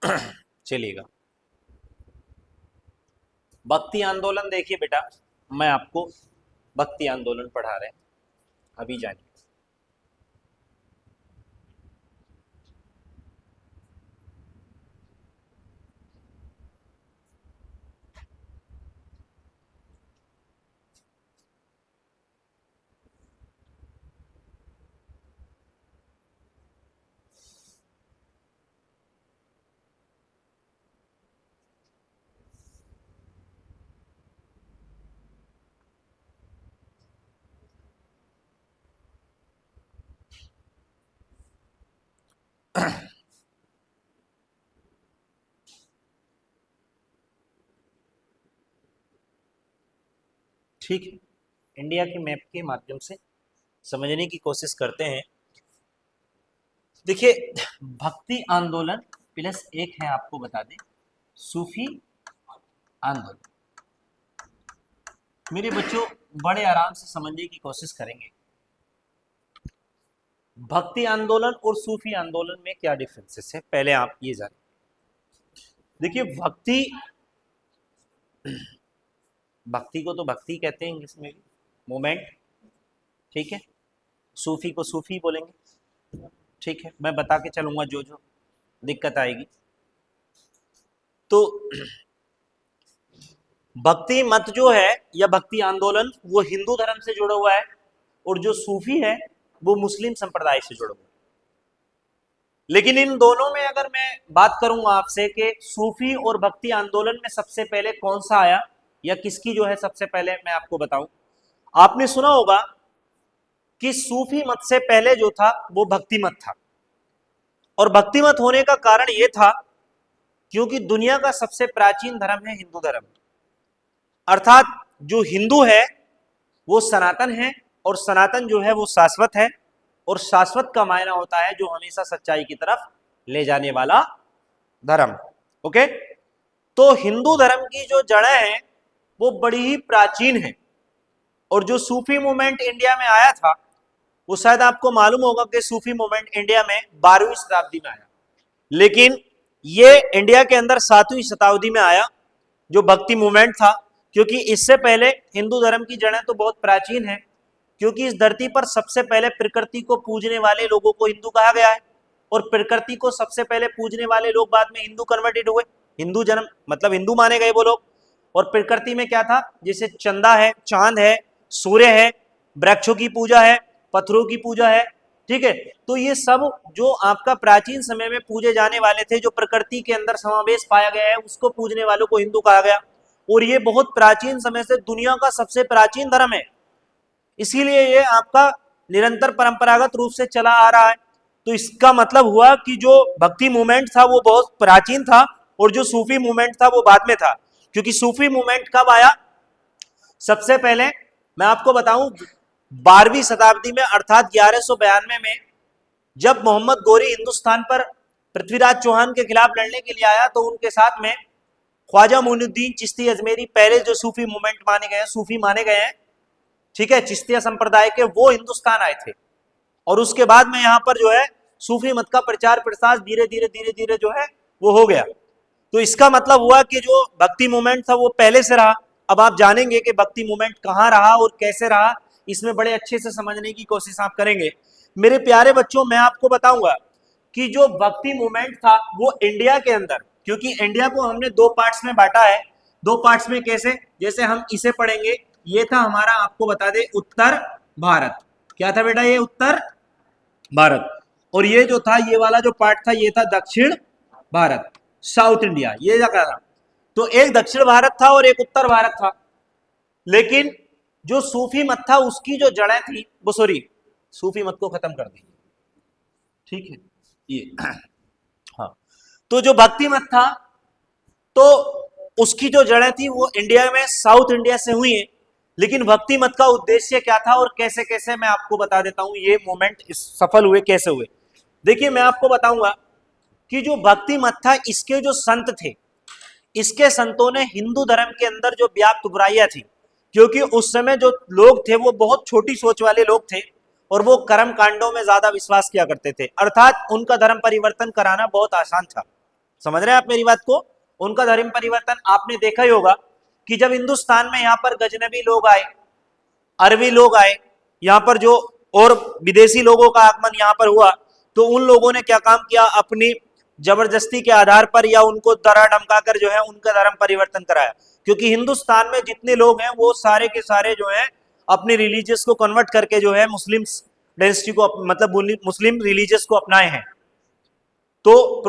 चलिएगा, भक्ति आंदोलन देखिए बेटा, मैं आपको भक्ति आंदोलन पढ़ा रहे हैं, अभी जानिए। ठीक है, इंडिया के मैप के माध्यम से समझने की कोशिश करते हैं। देखिए, भक्ति आंदोलन प्लस एक है, आपको बता दें, सूफी आंदोलन। मेरे बच्चों, बड़े आराम से समझने की कोशिश करेंगे। भक्ति आंदोलन और सूफी आंदोलन में क्या डिफरेंसेस है, पहले आप ये जानें। देखिए, भक्ति, भक्ति को तो भक्ति कहते हैं इंग्लिश में भी, मूवमेंट, ठीक है। सूफी को सूफी बोलेंगे, ठीक है। मैं बता के चलूंगा जो जो दिक्कत आएगी। तो भक्ति मत जो है या भक्ति आंदोलन, वो हिंदू धर्म से जुड़ा हुआ है, और जो सूफी है वो मुस्लिम संप्रदाय से जुड़ा हुआ है। लेकिन इन दोनों में अगर मैं बात करूंगा आपसे कि सूफी और भक्ति आंदोलन में सबसे पहले कौन सा आया या किसकी जो है सबसे पहले, मैं आपको बताऊं। आपने सुना होगा कि सूफी मत से पहले जो था वो भक्ति मत था, और भक्ति मत होने का कारण ये था क्योंकि दुनिया का सबसे प्राचीन धर्म है हिंदू धर्म, अर्थात जो हिंदू है वो सनातन है, और सनातन जो है वो शाश्वत है, और शाश्वत का मायना होता है जो हमेशा सच्चाई की तरफ ले जाने वाला धर्म। ओके, तो हिंदू धर्म की जो जड़ें हैं वो बड़ी ही प्राचीन है। और जो सूफी मूवमेंट इंडिया में आया था, वो शायद आपको मालूम होगा कि सूफी मूवमेंट इंडिया में 12वीं शताब्दी में आया, लेकिन ये इंडिया के अंदर 7वीं शताब्दी में आया जो भक्ति मूवमेंट था। क्योंकि इससे पहले हिंदू धर्म की जड़ें तो बहुत प्राचीन है, क्योंकि इस धरती पर सबसे पहले प्रकृति को पूजने वाले लोगों को हिंदू कहा गया है, और प्रकृति को सबसे पहले पूजने वाले लोग बाद में हिंदू कन्वर्टेड हुए, हिंदू जन्म मतलब हिंदू माने गए वो लोग। और प्रकृति में क्या था, जैसे चंदा है, चांद है, सूर्य है, वृक्षों की पूजा है, पत्थरों की पूजा है, ठीक है। तो ये सब जो आपका प्राचीन समय में पूजे जाने वाले थे, जो प्रकृति के अंदर समावेश पाया गया है, उसको पूजने वालों को हिंदू कहा गया। और ये बहुत प्राचीन समय से दुनिया का सबसे प्राचीन धर्म है, इसीलिए ये आपका निरंतर परंपरागत रूप से चला आ रहा है। तो इसका मतलब हुआ कि जो भक्ति मूवमेंट था वो बहुत प्राचीन था, और जो सूफी मूवमेंट था वो बाद में था। क्योंकि सूफी मूवमेंट कब आया, सबसे पहले मैं आपको बताऊं 12वीं शताब्दी में, अर्थात 1192 में, जब मोहम्मद गोरी हिंदुस्तान पर पृथ्वीराज चौहान के खिलाफ लड़ने के लिए आया, तो उनके साथ में ख्वाजा मोइनुद्दीन चिश्ती अजमेरी, पहले जो सूफी मूवमेंट माने गए हैं, सूफी माने गए हैं, ठीक है, चिश्तिया संप्रदाय के, वो हिंदुस्तान आए थे। और उसके बाद में यहाँ पर जो है सूफी मत का प्रचार प्रसार धीरे धीरे जो है वो हो गया। तो इसका मतलब हुआ कि जो भक्ति मूवमेंट था वो पहले से रहा। अब आप जानेंगे कि भक्ति मूवमेंट कहाँ रहा और कैसे रहा, इसमें बड़े अच्छे से समझने की कोशिश आप करेंगे। मेरे प्यारे बच्चों, मैं आपको बताऊंगा कि जो भक्ति मूवमेंट था वो इंडिया के अंदर, क्योंकि इंडिया को हमने दो पार्ट्स में बांटा है। दो पार्ट्स में कैसे, जैसे हम इसे पढ़ेंगे, ये था हमारा, आपको बता दे, उत्तर भारत। क्या था बेटा, ये उत्तर भारत। और ये जो था, ये वाला जो पार्ट था, ये था दक्षिण भारत, साउथ इंडिया, ये जगह था। तो एक दक्षिण भारत था और एक उत्तर भारत था। लेकिन जो सूफी मत था उसकी जो जड़ें थी वो, सॉरी, सूफी मत को खत्म कर दी, ठीक है, ये हाँ। तो जो भक्ति मत था, तो उसकी जो जड़ें थी वो इंडिया में, साउथ इंडिया से हुई है। लेकिन भक्ति मत का उद्देश्य क्या था और कैसे कैसे, मैं आपको बता देता हूं, ये मूवमेंट सफल हुए कैसे हुए। देखिए, मैं आपको बताऊंगा कि जो भक्ति मत था, इसके जो संत थे, इसके संतों ने हिंदू धर्म के अंदर जो व्याप्त बुराइयां थी, क्योंकि उस समय जो लोग थे वो बहुत छोटी सोच वाले लोग थे, और वो कर्म कांडों में ज्यादा विश्वास किया करते थे, अर्थात उनका धर्म परिवर्तन कराना बहुत आसान था। समझ रहे हैं आप मेरी बात को? उनका धर्म परिवर्तन आपने देखा ही होगा कि जब हिंदुस्तान में यहाँ पर गजनबी लोग आए, अरबी लोग आए, यहाँ पर जो और विदेशी लोगों का आगमन यहाँ पर हुआ, तो उन लोगों ने क्या काम किया, अपनी जबरदस्ती के आधार पर या उनको डरा धमका कर जो है उनका धर्म परिवर्तन कराया। क्योंकि हिंदुस्तान में जितने लोग हैं वो सारे के सारे जो है अपने रिलीजियस को कन्वर्ट करके जो है मुस्लिम डेंसिटी को, मतलब मुस्लिम रिलीजियस को अपनाए हैं। तो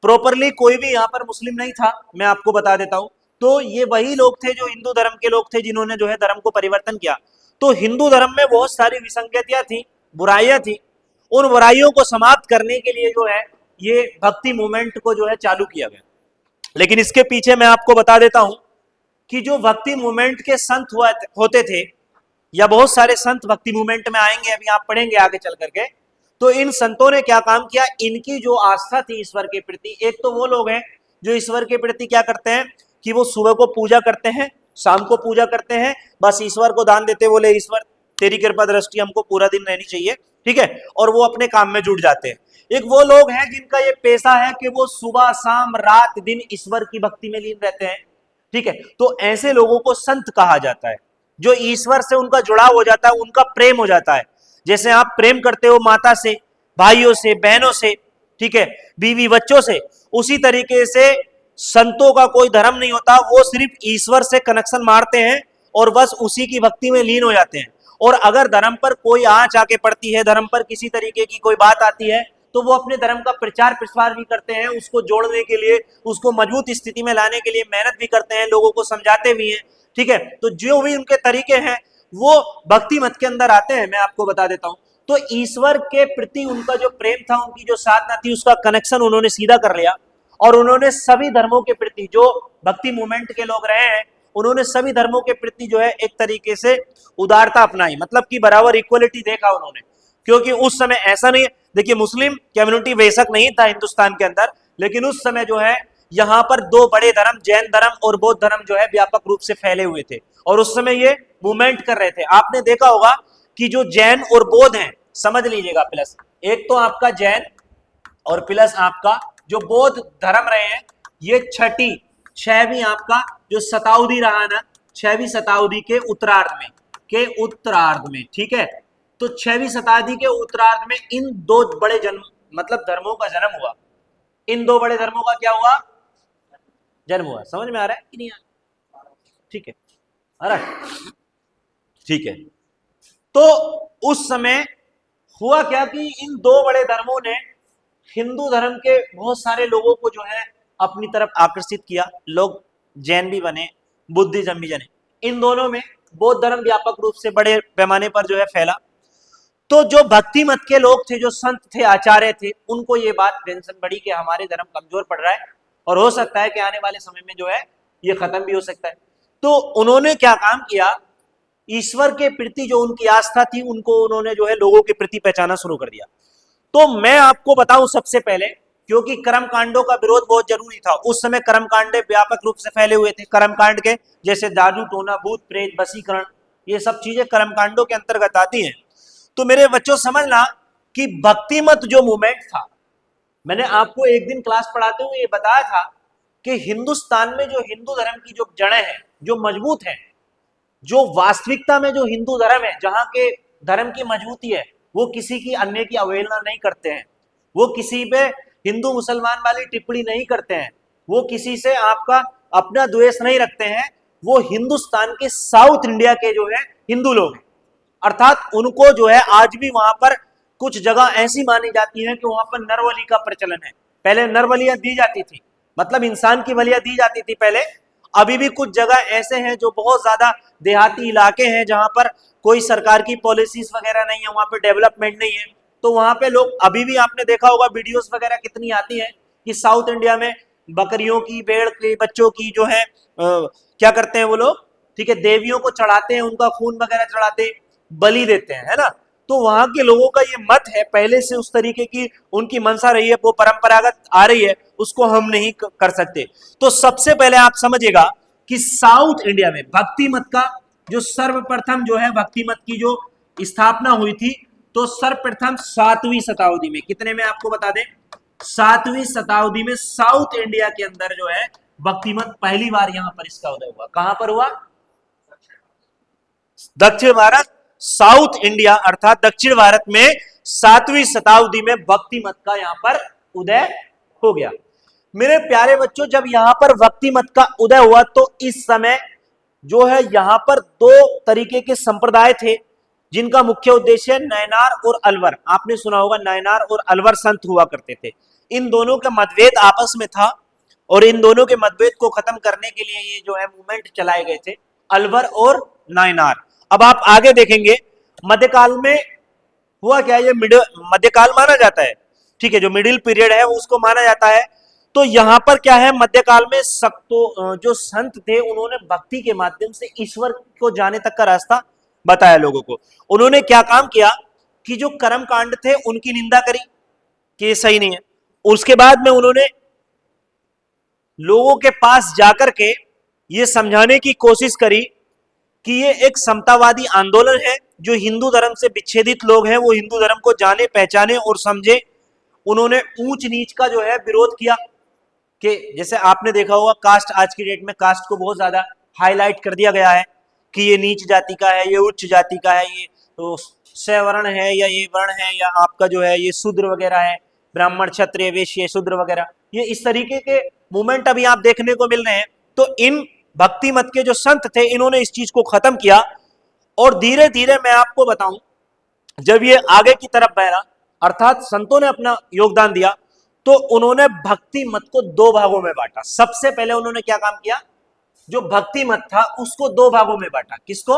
प्रॉपरली कोई भी यहाँ पर मुस्लिम नहीं था, मैं आपको बता देता हूं। तो ये वही लोग थे जो हिंदू धर्म के लोग थे जिन्होंने जो है धर्म को परिवर्तन किया। तो हिंदू धर्म में बहुत सारी विसंगतियां थी, बुराइयां थी। उन बुराइयों को समाप्त करने के लिए जो है ये भक्ति मूवमेंट को जो है चालू किया गया। लेकिन इसके पीछे मैं आपको बता देता हूं कि जो भक्ति मूवमेंट के संत होते थे, या बहुत सारे संत भक्ति मूवमेंट में आएंगे, अभी आप पढ़ेंगे आगे चल करके, तो इन संतों ने क्या काम किया, इनकी जो आस्था थी ईश्वर के प्रति, एक तो वो लोग हैं जो ईश्वर के प्रति क्या करते हैं कि वो सुबह को पूजा करते हैं, शाम को पूजा करते हैं, बस ईश्वर को दान देते, बोले ईश्वर तेरी कृपा दृष्टि हमको पूरा दिन रहनी चाहिए, ठीक है, और वो अपने काम में जुट जाते हैं। एक वो लोग हैं जिनका ये पेशा है कि वो सुबह शाम रात दिन ईश्वर की भक्ति में लीन रहते हैं, ठीक है। तो ऐसे लोगों को संत कहा जाता है, जो ईश्वर से उनका जुड़ाव हो जाता है, उनका प्रेम हो जाता है। जैसे आप प्रेम करते हो माता से, भाइयों से, बहनों से, ठीक है, बीवी बच्चों से, उसी तरीके से संतों का कोई धर्म नहीं होता, वो सिर्फ ईश्वर से कनेक्शन मारते हैं और बस उसी की भक्ति में लीन हो जाते हैं। और अगर धर्म पर कोई आंच आके पड़ती है, धर्म पर किसी तरीके की कोई बात आती है, तो वो अपने धर्म का प्रचार प्रसार भी करते हैं, उसको जोड़ने के लिए, उसको मजबूत स्थिति में लाने के लिए मेहनत भी करते हैं, लोगों को समझाते भी हैं, ठीक है। तो जो भी उनके तरीके हैं वो भक्ति मत के अंदर आते हैं, मैं आपको बता देता हूं। तो ईश्वर के प्रति उनका जो प्रेम था, उनकी जो साधना थी, उसका कनेक्शन उन्होंने सीधा कर लिया। और उन्होंने सभी धर्मों के प्रति, जो भक्ति मूवमेंट के लोग रहे हैं, उन्होंने सभी धर्मों के प्रति जो है एक तरीके से उदारता अपनाई, मतलब कि बराबर इक्वलिटी देखा उन्होंने। क्योंकि उस समय ऐसा नहीं है, देखिए मुस्लिम कम्युनिटी बेशक नहीं था हिंदुस्तान के अंदर, लेकिन उस समय जो है यहाँ पर दो बड़े धर्म, जैन धर्म और बौद्ध धर्म जो है व्यापक रूप से फैले हुए थे, और उस समय ये मूवमेंट कर रहे थे। आपने देखा होगा कि जो जैन और बौद्ध हैं, समझ लीजिएगा, प्लस एक तो आपका जैन और प्लस आपका जो बौद्ध धर्म रहे हैं, ये छठवीं आपका जो शताब्दी रहा ना, 6वीं शताब्दी के उत्तरार्ध में, ठीक है। तो 6वीं शताब्दी के उत्तरार्ध में इन दो बड़े धर्मों का जन्म हुआ। इन दो बड़े धर्मों का क्या हुआ, जन्म हुआ। समझ में आ रहा है कि नहीं आ रहा? ठीक है, आ रहा है, ठीक है। तो उस समय हुआ क्या कि इन दो बड़े धर्मों ने हिंदू धर्म के बहुत सारे लोगों को जो है अपनी तरफ आकर्षित किया। लोग जैन भी बने, बुद्धिज्म भी बने। इन दोनों में बौद्ध धर्म व्यापक रूप से बड़े पैमाने पर जो है फैला। तो जो भक्ति मत के लोग थे, जो संत थे, आचार्य थे, उनको ये बात टेंशन बढ़ी कि हमारे धर्म कमजोर पड़ रहा है और हो सकता है कि आने वाले समय में जो है ये खत्म भी हो सकता है। तो उन्होंने क्या काम किया, ईश्वर के प्रति जो उनकी आस्था थी, उनको उन्होंने जो है लोगों के प्रति पहचाना शुरू कर दिया। तो मैं आपको बताऊं सबसे पहले, क्योंकि कर्म कांडों का विरोध बहुत जरूरी था। उस समय कर्म कांडे व्यापक रूप से फैले हुए थे। कर्म कांड के जैसे जादू टोना, भूत प्रेत, वशीकरण, ये सब चीजें कर्म कांडों के अंतर्गत आती हैं। तो मेरे बच्चों समझना कि भक्ति मत जो मूवमेंट था, मैंने आपको एक दिन क्लास पढ़ाते हुए ये बताया था कि हिंदुस्तान में जो हिंदू धर्म की जो जड़ें हैं, जो मजबूत हैं, जो वास्तविकता में जो हिंदू धर्म है, जहां के धर्म की मजबूती है, वो किसी की अन्य की अवहेलना नहीं करते हैं, वो किसी पे हिंदू मुसलमान वाली टिप्पणी नहीं करते हैं, वो किसी से आपका अपना द्वेष नहीं रखते हैं। वो हिंदुस्तान के साउथ इंडिया के जो है हिंदू लोग हैं, अर्थात उनको जो है आज भी वहां पर कुछ जगह ऐसी मानी जाती है कि वहां पर नरबलि का प्रचलन है। पहले नरबलियां दी जाती थी, मतलब इंसान की बलियां दी जाती थी पहले। अभी भी कुछ जगह ऐसे हैं जो बहुत ज्यादा देहाती इलाके हैं, जहां पर कोई सरकार की पॉलिसीज वगैरह नहीं है, वहां पे डेवलपमेंट नहीं है, तो वहां पे लोग अभी भी, आपने देखा होगा वीडियोस वगैरह कितनी आती है कि साउथ इंडिया में बकरियों की, भेड़ के बच्चों की जो है क्या करते हैं वो लोग, ठीक है, देवियों को चढ़ाते हैं, उनका खून वगैरह चढ़ाते, बलि देते हैं, है ना। तो वहां के लोगों का ये मत है, पहले से उस तरीके की उनकी मनसा रही है, वो परंपरागत आ रही है, उसको हम नहीं कर सकते। तो सबसे पहले आप समझिएगा कि साउथ इंडिया में भक्ति मत का जो सर्वप्रथम जो है भक्ति मत की जो स्थापना हुई थी, तो सर्वप्रथम 7वीं शताब्दी में, कितने में आपको बता दें, 7वीं शताब्दी में साउथ इंडिया के अंदर जो है भक्ति मत पहली बार यहां पर इसका उदय हुआ। कहां पर हुआ? दक्षिण भारत, साउथ इंडिया अर्थात दक्षिण भारत में 7वीं शताब्दी में भक्ति मत का यहां पर उदय हो गया। मेरे प्यारे बच्चों, जब यहां पर भक्ति मत का उदय हुआ तो इस समय जो है यहां पर दो तरीके के संप्रदाय थे जिनका मुख्य उद्देश्य नयनार और अलवर। आपने सुना होगा नयनार और अलवर संत हुआ करते थे। इन दोनों का मतभेद आपस में था और इन दोनों के मतभेद को खत्म करने के लिए ये जो है मूवमेंट चलाए गए थे, अलवर और नायनार। अब आप आगे देखेंगे मध्यकाल में हुआ क्या, ये मध्यकाल माना जाता है, ठीक है, जो मिडिल पीरियड है उसको माना जाता है। तो यहां पर क्या है, मध्यकाल में सब तो जो संत थे उन्होंने भक्ति के माध्यम से ईश्वर को जाने तक का रास्ता बताया लोगों को। उन्होंने क्या काम किया कि जो कर्म कांड थे उनकी निंदा करी कि ये सही नहीं है। उसके बाद में उन्होंने लोगों के पास जाकर के ये समझाने की कोशिश करी कि ये एक समतावादी आंदोलन है, जो हिंदू धर्म से विच्छेदित लोग हैं वो हिंदू धर्म को जाने पहचाने और समझे। उन्होंने ऊंच नीच का जो है विरोध किया कि जैसे आपने देखा होगा कास्ट, आज की डेट में कास्ट को बहुत ज्यादा हाईलाइट कर दिया गया है कि ये नीच जाति का है, ये उच्च जाति का है, ये तो सवर्ण है या ये वर्ण है या आपका जो है ये शूद्र वगैरह है, ब्राह्मण क्षत्रिय वैश्य शूद्र वगैरह, ये इस तरीके के मूवमेंट अभी आप देखने को मिल रहे हैं। तो इन भक्ति मत के जो संत थे इन्होंने इस चीज को खत्म किया और धीरे धीरे मैं आपको बताऊं जब ये आगे की तरफ बहरा अर्थात संतों ने अपना योगदान दिया तो उन्होंने भक्ति मत को दो भागों में बांटा। सबसे पहले उन्होंने क्या काम किया, जो भक्ति मत था उसको दो भागों में बांटा। किसको?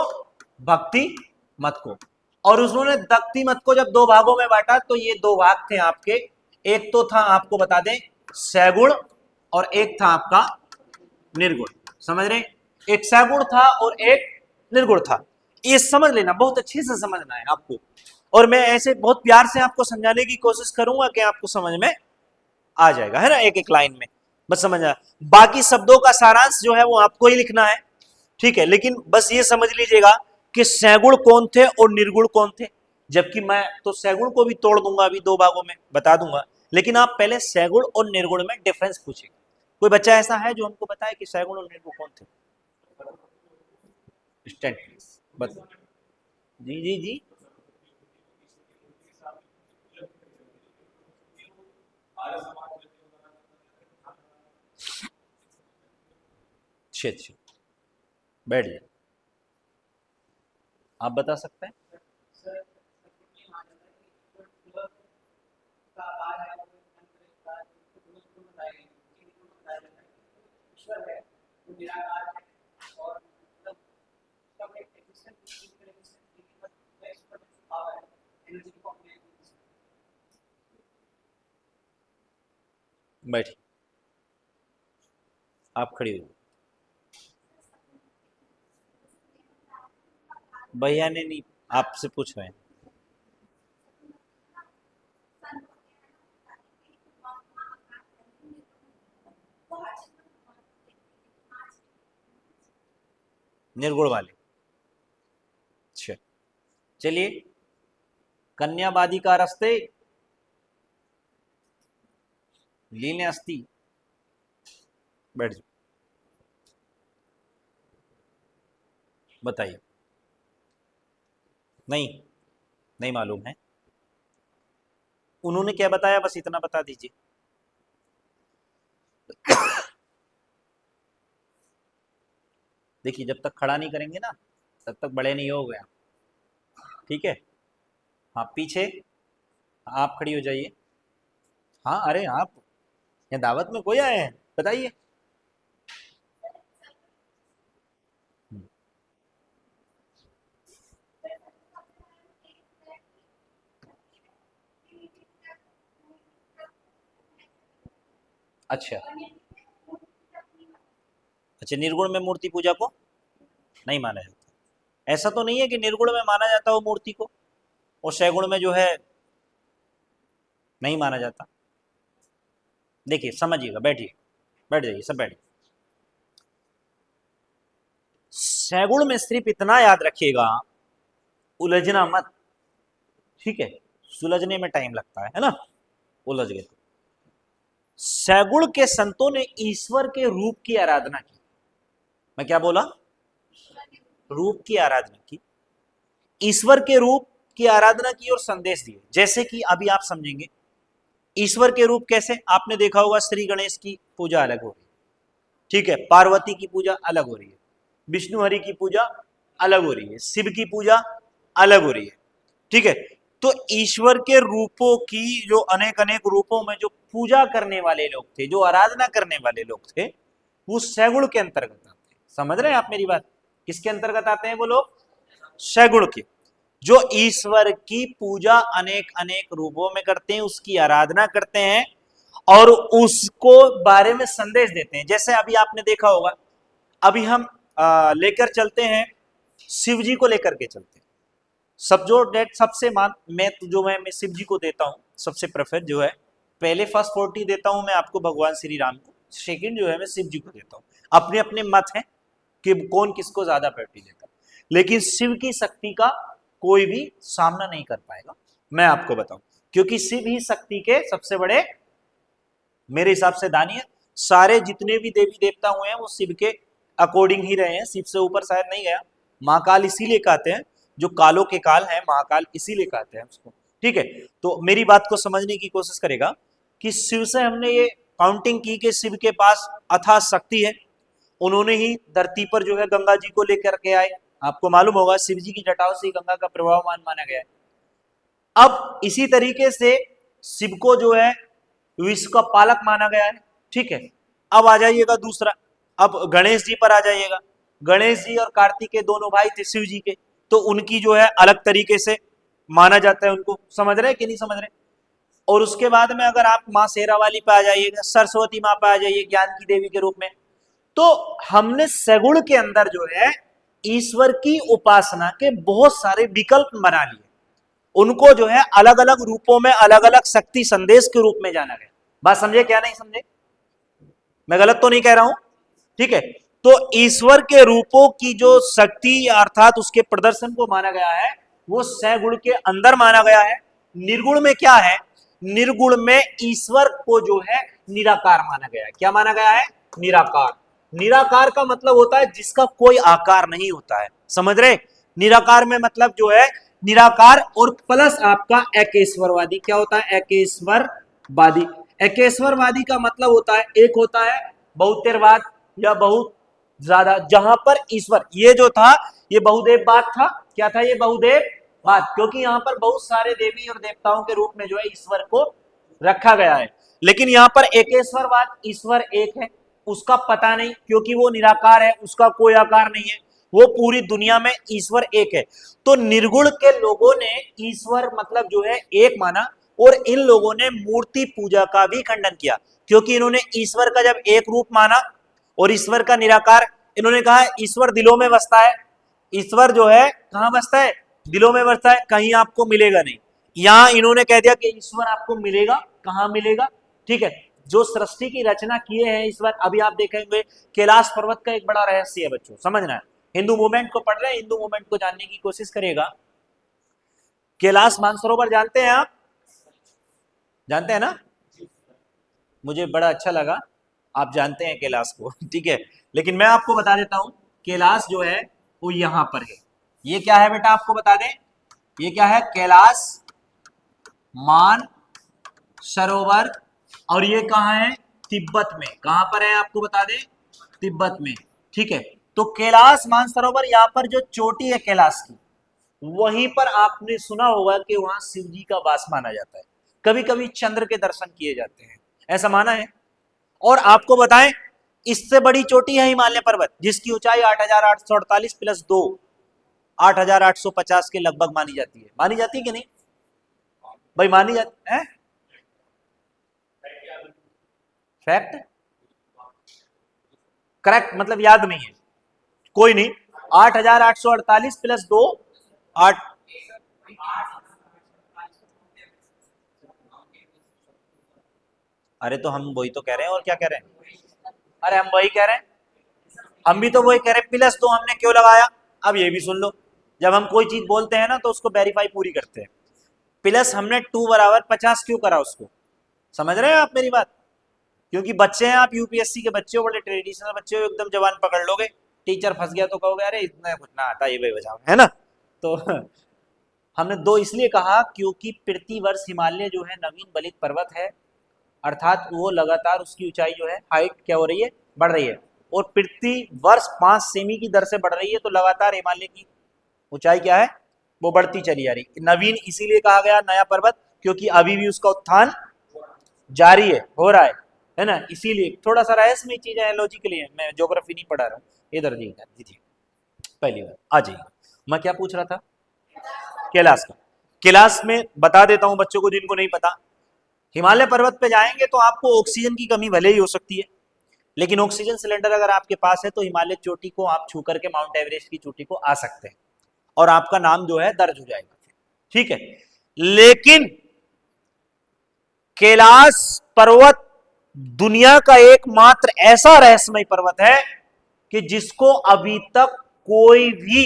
भक्ति मत को। और उन्होंने भक्ति मत को जब दो भागों में बांटा तो ये दो भाग थे आपके, एक तो था आपको बता दें सैगुण और एक था आपका निर्गुण। समझ रहे? एक सैगुण था और एक निर्गुण था। ये समझ लेना, बहुत अच्छे से समझना है आपको, और मैं ऐसे बहुत प्यार से आपको समझाने की कोशिश करूंगा कि आपको समझ में आ जाएगा, है ना, एक एक लाइन में बस समझ आ। बाकी शब्दों का सारांश जो है वो आपको ही लिखना है, ठीक है, लेकिन बस ये समझ लीजिएगा कि सैगुण कौन थे और निर्गुण कौन थे। जबकि मैं तो सैगुण को भी तोड़ दूंगा, अभी दो भागों में बता दूंगा, लेकिन आप पहले सैगुण और निर्गुण में डिफरेंस पूछिएगा। कोई बच्चा ऐसा है जो उनको बताए कि सैगुण और निर्गुण कौन थे? स्टैंड प्लीज, बता। जी जी जी, अच्छे, बैठ जाए, आप बता सकते हैं। बैठिए, आप खड़ी हो। भैया ने नहीं, आपसे पूछ रहे हैं। निर्गुण वाले, अच्छा चलिए। कन्यावादी का रस्ते लीने अस्थि, बैठ जाओ, बताइए। नहीं, नहीं मालूम है। उन्होंने क्या बताया बस इतना बता दीजिए। देखिए जब तक खड़ा नहीं करेंगे ना तब तक बड़े नहीं हो गया, ठीक है। हाँ पीछे, आप खड़ी हो जाइए। हाँ अरे आप यहाँ दावत में कोई आए हैं, बताइए। अच्छा अच्छा, निर्गुण में मूर्ति पूजा को नहीं माना जाता। ऐसा तो नहीं है कि निर्गुण में माना जाता हो मूर्ति को और सैगुण में जो है नहीं माना जाता। देखिए समझिएगा, बैठिए, बैठ जाइए, सब बैठिए। सैगुण में सिर्फ इतना याद रखिएगा, उलझना मत, ठीक है, सुलझने में टाइम लगता है ना, उलझ गए तो। सैगुण के संतों ने ईश्वर के रूप की आराधना की। मैं क्या बोला? रूप की आराधना की, ईश्वर के रूप की आराधना की और संदेश दिए। जैसे कि अभी आप समझेंगे ईश्वर के रूप कैसे। आपने देखा होगा श्री गणेश की पूजा अलग हो रही है, ठीक है, पार्वती की पूजा अलग हो रही है, विष्णु हरि की पूजा अलग हो रही है, शिव की पूजा अलग हो रही है, ठीक है। तो ईश्वर के रूपों की जो अनेक अनेक रूपों में जो पूजा करने वाले लोग थे, जो आराधना करने वाले लोग थे, वो सैगुण के अंतर्गत आते हैं। समझ रहे हैं आप मेरी बात? किसके अंतर्गत आते हैं वो लोग? सैगुण के, जो ईश्वर की पूजा अनेक अनेक रूपों में करते हैं, उसकी आराधना करते हैं और उसको बारे में संदेश देते हैं। जैसे अभी आपने देखा होगा, अभी हम लेकर चलते हैं, शिव जी को लेकर के चलते हैं। सब जो डेट सबसे मान मैं तो जो मैं शिव जी को देता हूँ सबसे प्रेफर जो है, पहले फर्स्ट 40 देता हूँ मैं आपको भगवान श्री राम को, सेकंड जो है मैं शिव जी को देता हूँ। अपने अपने मत है कि कौन किसको ज्यादा प्रायोरिटी देता है, लेकिन शिव की शक्ति का कोई भी सामना नहीं कर पाएगा, मैं आपको बताऊं, क्योंकि शिव ही शक्ति के सबसे बड़े मेरे हिसाब से दानी है। सारे जितने भी देवी देवता हुए हैं वो शिव के अकॉर्डिंग ही रहे हैं, शिव से ऊपर शायद नहीं गया। महाकाल इसीलिए कहते हैं, जो कालों के काल है महाकाल इसीलिए कहते हैं उसको, ठीक है। तो मेरी बात को समझने की कोशिश करेगा कि शिव से हमने ये काउंटिंग की कि शिव के पास अथाह शक्ति है। उन्होंने ही धरती पर जो है गंगा जी को लेकर के आए। आपको मालूम होगा शिव जी की जटाओं से गंगा का प्रभावमान माना गया है। अब इसी तरीके से शिव को जो है विश्व का पालक माना गया है, ठीक है। अब आ जाइएगा दूसरा, अब गणेश जी पर आ जाइएगा। गणेश जी और कार्तिकेय दोनों भाई थे शिव जी के, तो उनकी जो है अलग तरीके से माना जाता है उनको। समझ रहे कि नहीं समझ रहे? और उसके बाद में अगर आप माँ शेरा वाली पे आ जाइएगा, सरस्वती माँ पे आ जाइए ज्ञान की देवी के रूप में। तो हमने सगुण के अंदर जो है ईश्वर की उपासना के बहुत सारे विकल्प बना लिए, उनको जो है अलग अलग रूपों में अलग अलग शक्ति संदेश के रूप में जाना गया। बात समझे क्या नहीं समझे? मैं गलत तो नहीं कह रहा हूं, ठीक है। तो ईश्वर के रूपों की जो शक्ति अर्थात उसके प्रदर्शन को माना गया है वो सगुण के अंदर माना गया है। निर्गुण में क्या है? निर्गुण में ईश्वर को जो है निराकार माना गया है। क्या माना गया है? निराकार। निराकार का मतलब होता है जिसका कोई आकार नहीं होता है। समझ रहे? निराकार में मतलब जो है निराकार और प्लस आपका एकेश्वरवादी। क्या होता है? एकेश्वरवादी। एकेश्वरवादी का मतलब होता है एक होता है बहुतेरवाद या बहुत ज्यादा, जहां पर ईश्वर ये जो था ये बहुदेववाद था। क्या था ये? बहुदेववाद, क्योंकि यहां पर बहुत सारे देवी और देवताओं के रूप में जो है ईश्वर को रखा गया है। लेकिन यहां पर एकेश्वरवाद, ईश्वर एक है, उसका पता नहीं क्योंकि वो निराकार है, उसका कोई आकार नहीं है, वो पूरी दुनिया में ईश्वर एक है। तो निर्गुण के लोगों ने ईश्वर मतलब जो है एक माना और इन लोगों ने मूर्ति पूजा का भी खंडन किया, क्योंकि इन्होंने ईश्वर का जब एक रूप माना और ईश्वर का निराकार, इन्होंने कहा ईश्वर दिलों में बसता है। ईश्वर जो है कहां बसता है? दिलों में बसता है, कहीं आपको मिलेगा नहीं। यहां इन्होंने कह दिया कि ईश्वर आपको मिलेगा, कहां मिलेगा? ठीक है, जो सृष्टि की रचना किए हैं ईश्वर। अभी आप देखेंगे कैलाश पर्वत का एक बड़ा रहस्य है बच्चों, समझना है। हिंदू मूवमेंट को पढ़ रहे हैं, हिंदू मूवमेंट को जानने की कोशिश करेगा। कैलाश मानसरोवर जानते हैं आप? जानते हैं ना? मुझे बड़ा अच्छा लगा आप जानते हैं कैलाश को, ठीक है। लेकिन मैं आपको बता देता हूं कैलाश जो है वो यहां पर है। ये क्या है बेटा आपको बता दें, ये क्या है? कैलाश मान सरोवर। और ये कहां है? तिब्बत में। कहां पर है आपको बता दें? तिब्बत में, ठीक है। तो कैलाश मानसरोवर यहाँ पर जो चोटी है कैलाश की, वहीं पर आपने सुना होगा कि वहां शिव जी का वास माना जाता है। कभी कभी चंद्र के दर्शन किए जाते हैं, ऐसा माना है। और आपको बताएं इससे बड़ी चोटी है हिमालय पर्वत, जिसकी ऊंचाई 8,848 प्लस 2 8,850 के लगभग मानी जाती है। मानी जाती है कि नहीं भाई? मानी जाती है। फैक्ट करेक्ट मतलब याद नहीं है, कोई नहीं। 8,848 प्लस 2 8। अरे तो हम वही तो कह रहे हैं, और क्या कह रहे हैं? अरे हम वही कह रहे हैं, हम भी तो वही कह रहे हैं। प्लस 2 हमने क्यों लगाया? अब ये भी सुन लो, जब हम कोई चीज बोलते हैं ना तो उसको वेरीफाई पूरी करते हैं। प्लस हमने 2 बराबर 50 क्यों करा उसको? समझ रहे हैं आप मेरी बात? क्योंकि बच्चे हैं, आप यूपीएससी के बच्चे हो, बड़े ट्रेडिशनल बच्चे हो, एकदम जवान पकड़ लोगे, टीचर फंस गया तो कहोगे अरे इतना कुछ ना आता, ये भाई बजाओ, है ना। तो हमने दो इसलिए कहा क्योंकि प्रतिवर्ष हिमालय जो है नवीन बलित पर्वत है, अर्थात वो लगातार उसकी ऊंचाई जो है हाइट क्या हो रही है, बढ़ रही है, और प्रति वर्ष 5 सेमी की दर से बढ़ रही है, तो लगातार हिमालय की ऊंचाई क्या है, वो बढ़ती चली जा रही। नवीन इसीलिए कहा गया नया पर्वत, क्योंकि अभी भी उसका उत्थान जारी है, हो रहा है ना। इसीलिए थोड़ा सा रहस्यमय चीजें हैं, लॉजिकली है, मैं ज्योग्राफी नहीं पढ़ा रहा हूँ। इधर जी जी पहली बार आ जाइए। मैं क्या पूछ रहा था, कैलाश का। कैलाश में बता देता हूं बच्चों को जिनको नहीं पता, हिमालय पर्वत पे जाएंगे तो आपको ऑक्सीजन की कमी भले ही हो सकती है, लेकिन ऑक्सीजन सिलेंडर अगर आपके पास है तो हिमालय चोटी को आप छू करके माउंट एवरेस्ट की चोटी को आ सकते हैं, और आपका नाम जो है दर्ज हो जाएगा, ठीक है। लेकिन कैलाश पर्वत दुनिया का एकमात्र ऐसा रहस्यमय पर्वत है कि जिसको अभी तक कोई भी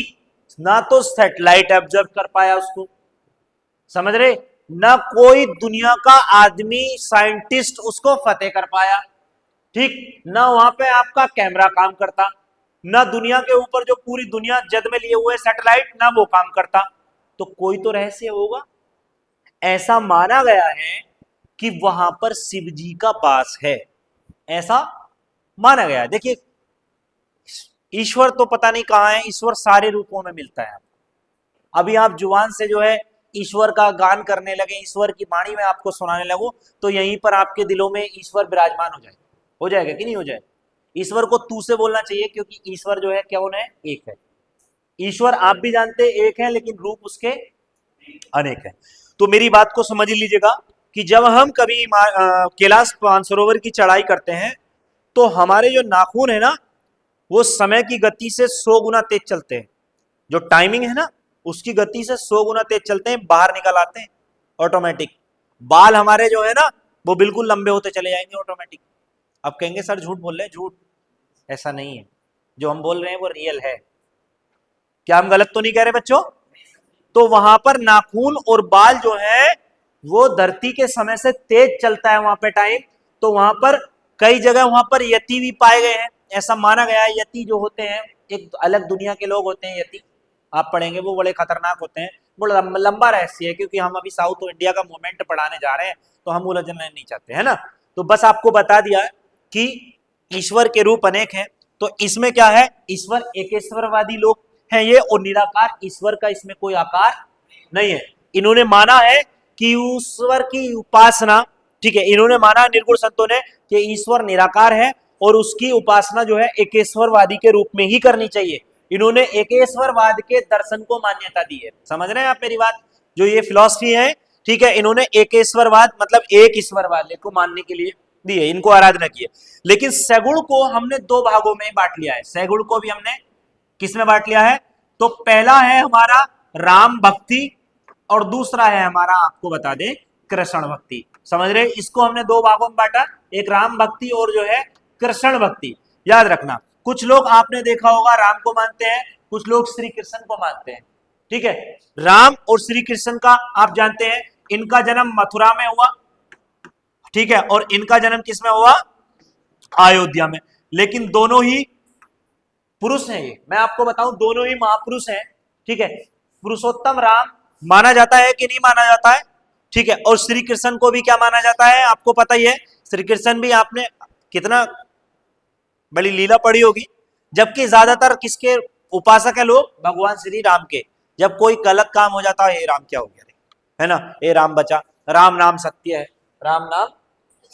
ना तो सैटेलाइट ऑब्जर्व कर पाया उसको, समझ रहे, ना कोई दुनिया का आदमी साइंटिस्ट उसको फतेह कर पाया, ठीक, ना वहां पे आपका कैमरा काम करता, ना दुनिया के ऊपर जो पूरी दुनिया जद में लिए हुए सैटेलाइट ना वो काम करता, तो कोई तो रहस्य होगा। ऐसा माना गया है कि वहां पर शिव जी का वास है, ऐसा माना गया है। देखिए ईश्वर तो पता नहीं कहां है, ईश्वर सारे रूपों में मिलता है। अभी आप जुबान से जो है ईश्वर का गान करने लगे, ईश्वर की वाणी में आपको सुनाने लगो, तो यहीं पर आपके दिलों में ईश्वर विराजमान हो जाएगा कि नहीं हो जाएगा। ईश्वर को तू से बोलना चाहिए, क्योंकि ईश्वर जो है कौन है, एक है। ईश्वर आप भी जानते एक है, लेकिन रूप उसके अनेक है। तो मेरी बात को समझ लीजिएगा कि जब हम कभी कैलाश मानसरोवर की चढ़ाई करते हैं तो हमारे जो नाखून है ना, वो समय की गति से 100 गुना तेज चलते हैं। जो टाइमिंग है ना, उसकी गति से 100 गुना तेज चलते हैं, बाहर निकल आते हैं ऑटोमेटिक। बाल हमारे जो है ना, वो बिल्कुल लंबे होते चले जाएंगे ऑटोमेटिक। अब कहेंगे सर झूठ बोल रहे हैं, झूठ ऐसा नहीं है, जो हम बोल रहे हैं वो रियल है। क्या हम गलत तो नहीं कह रहे बच्चों। तो वहां पर नाखून और बाल जो है वो धरती के समय से तेज चलता है वहां पे टाइम। तो वहां पर कई जगह वहां पर यति भी पाए गए हैं, ऐसा माना गया है। यति जो होते हैं एक अलग दुनिया के लोग होते हैं, यति आप पढ़ेंगे वो बड़े खतरनाक होते हैं। वो लंबा रहस्य है, क्योंकि हम अभी साउथ इंडिया का मूवमेंट पढ़ाने जा रहे हैं, तो हम उलझना नहीं चाहते, है ना। तो बस आपको बता दिया कि ईश्वर के रूप अनेक हैं। तो इसमें क्या है, ईश्वर एकेश्वरवादी लोग हैं ये, और निराकार ईश्वर का इसमें कोई आकार नहीं है। इन्होंने माना है कि ईश्वर की उपासना, ठीक है, इन्होंने माना निर्गुण संतों ने कि ईश्वर निराकार है और उसकी उपासना जो है एकेश्वरवादी के रूप में ही करनी चाहिए। इन्होंने एकेश्वरवाद के दर्शन को मान्यता दी है। समझ रहे हैं आप मेरी बात, जो ये फिलॉसफी है, ठीक है, इन्होंने एकेश्वरवाद मतलब एक ईश्वरवाद को मानने के लिए दी है, इनको आराधना की है। लेकिन सगुण को हमने दो भागों में बांट लिया है। सगुण को भी हमने किस में बांट लिया है, तो पहला है हमारा राम भक्ति और दूसरा है हमारा, आपको बता दें, कृष्ण भक्ति। समझ रहे, इसको हमने दो भागों में बांटा, एक राम भक्ति और जो है कृष्ण भक्ति। याद रखना, कुछ लोग आपने देखा होगा राम को मानते हैं, कुछ लोग श्री कृष्ण को मानते हैं, ठीक है। राम और श्री कृष्ण का आप जानते हैं, इनका जन्म मथुरा में हुआ, ठीक है, और इनका जन्म किस में हुआ, अयोध्या में। लेकिन दोनों ही पुरुष हैं, ये मैं आपको बताऊं, दोनों ही महापुरुष हैं, ठीक है। पुरुषोत्तम राम माना जाता है कि नहीं माना जाता है, ठीक है। और श्री कृष्ण को भी क्या माना जाता है, आपको पता ही है। श्री कृष्ण भी आपने कितना बड़ी लीला पढ़ी होगी। जबकि ज्यादातर किसके उपासक है लोग, भगवान श्री राम के। जब कोई गलत काम हो जाता है, हे राम क्या हो गया, है ना, हे राम बचा, राम नाम सत्य है, राम नाम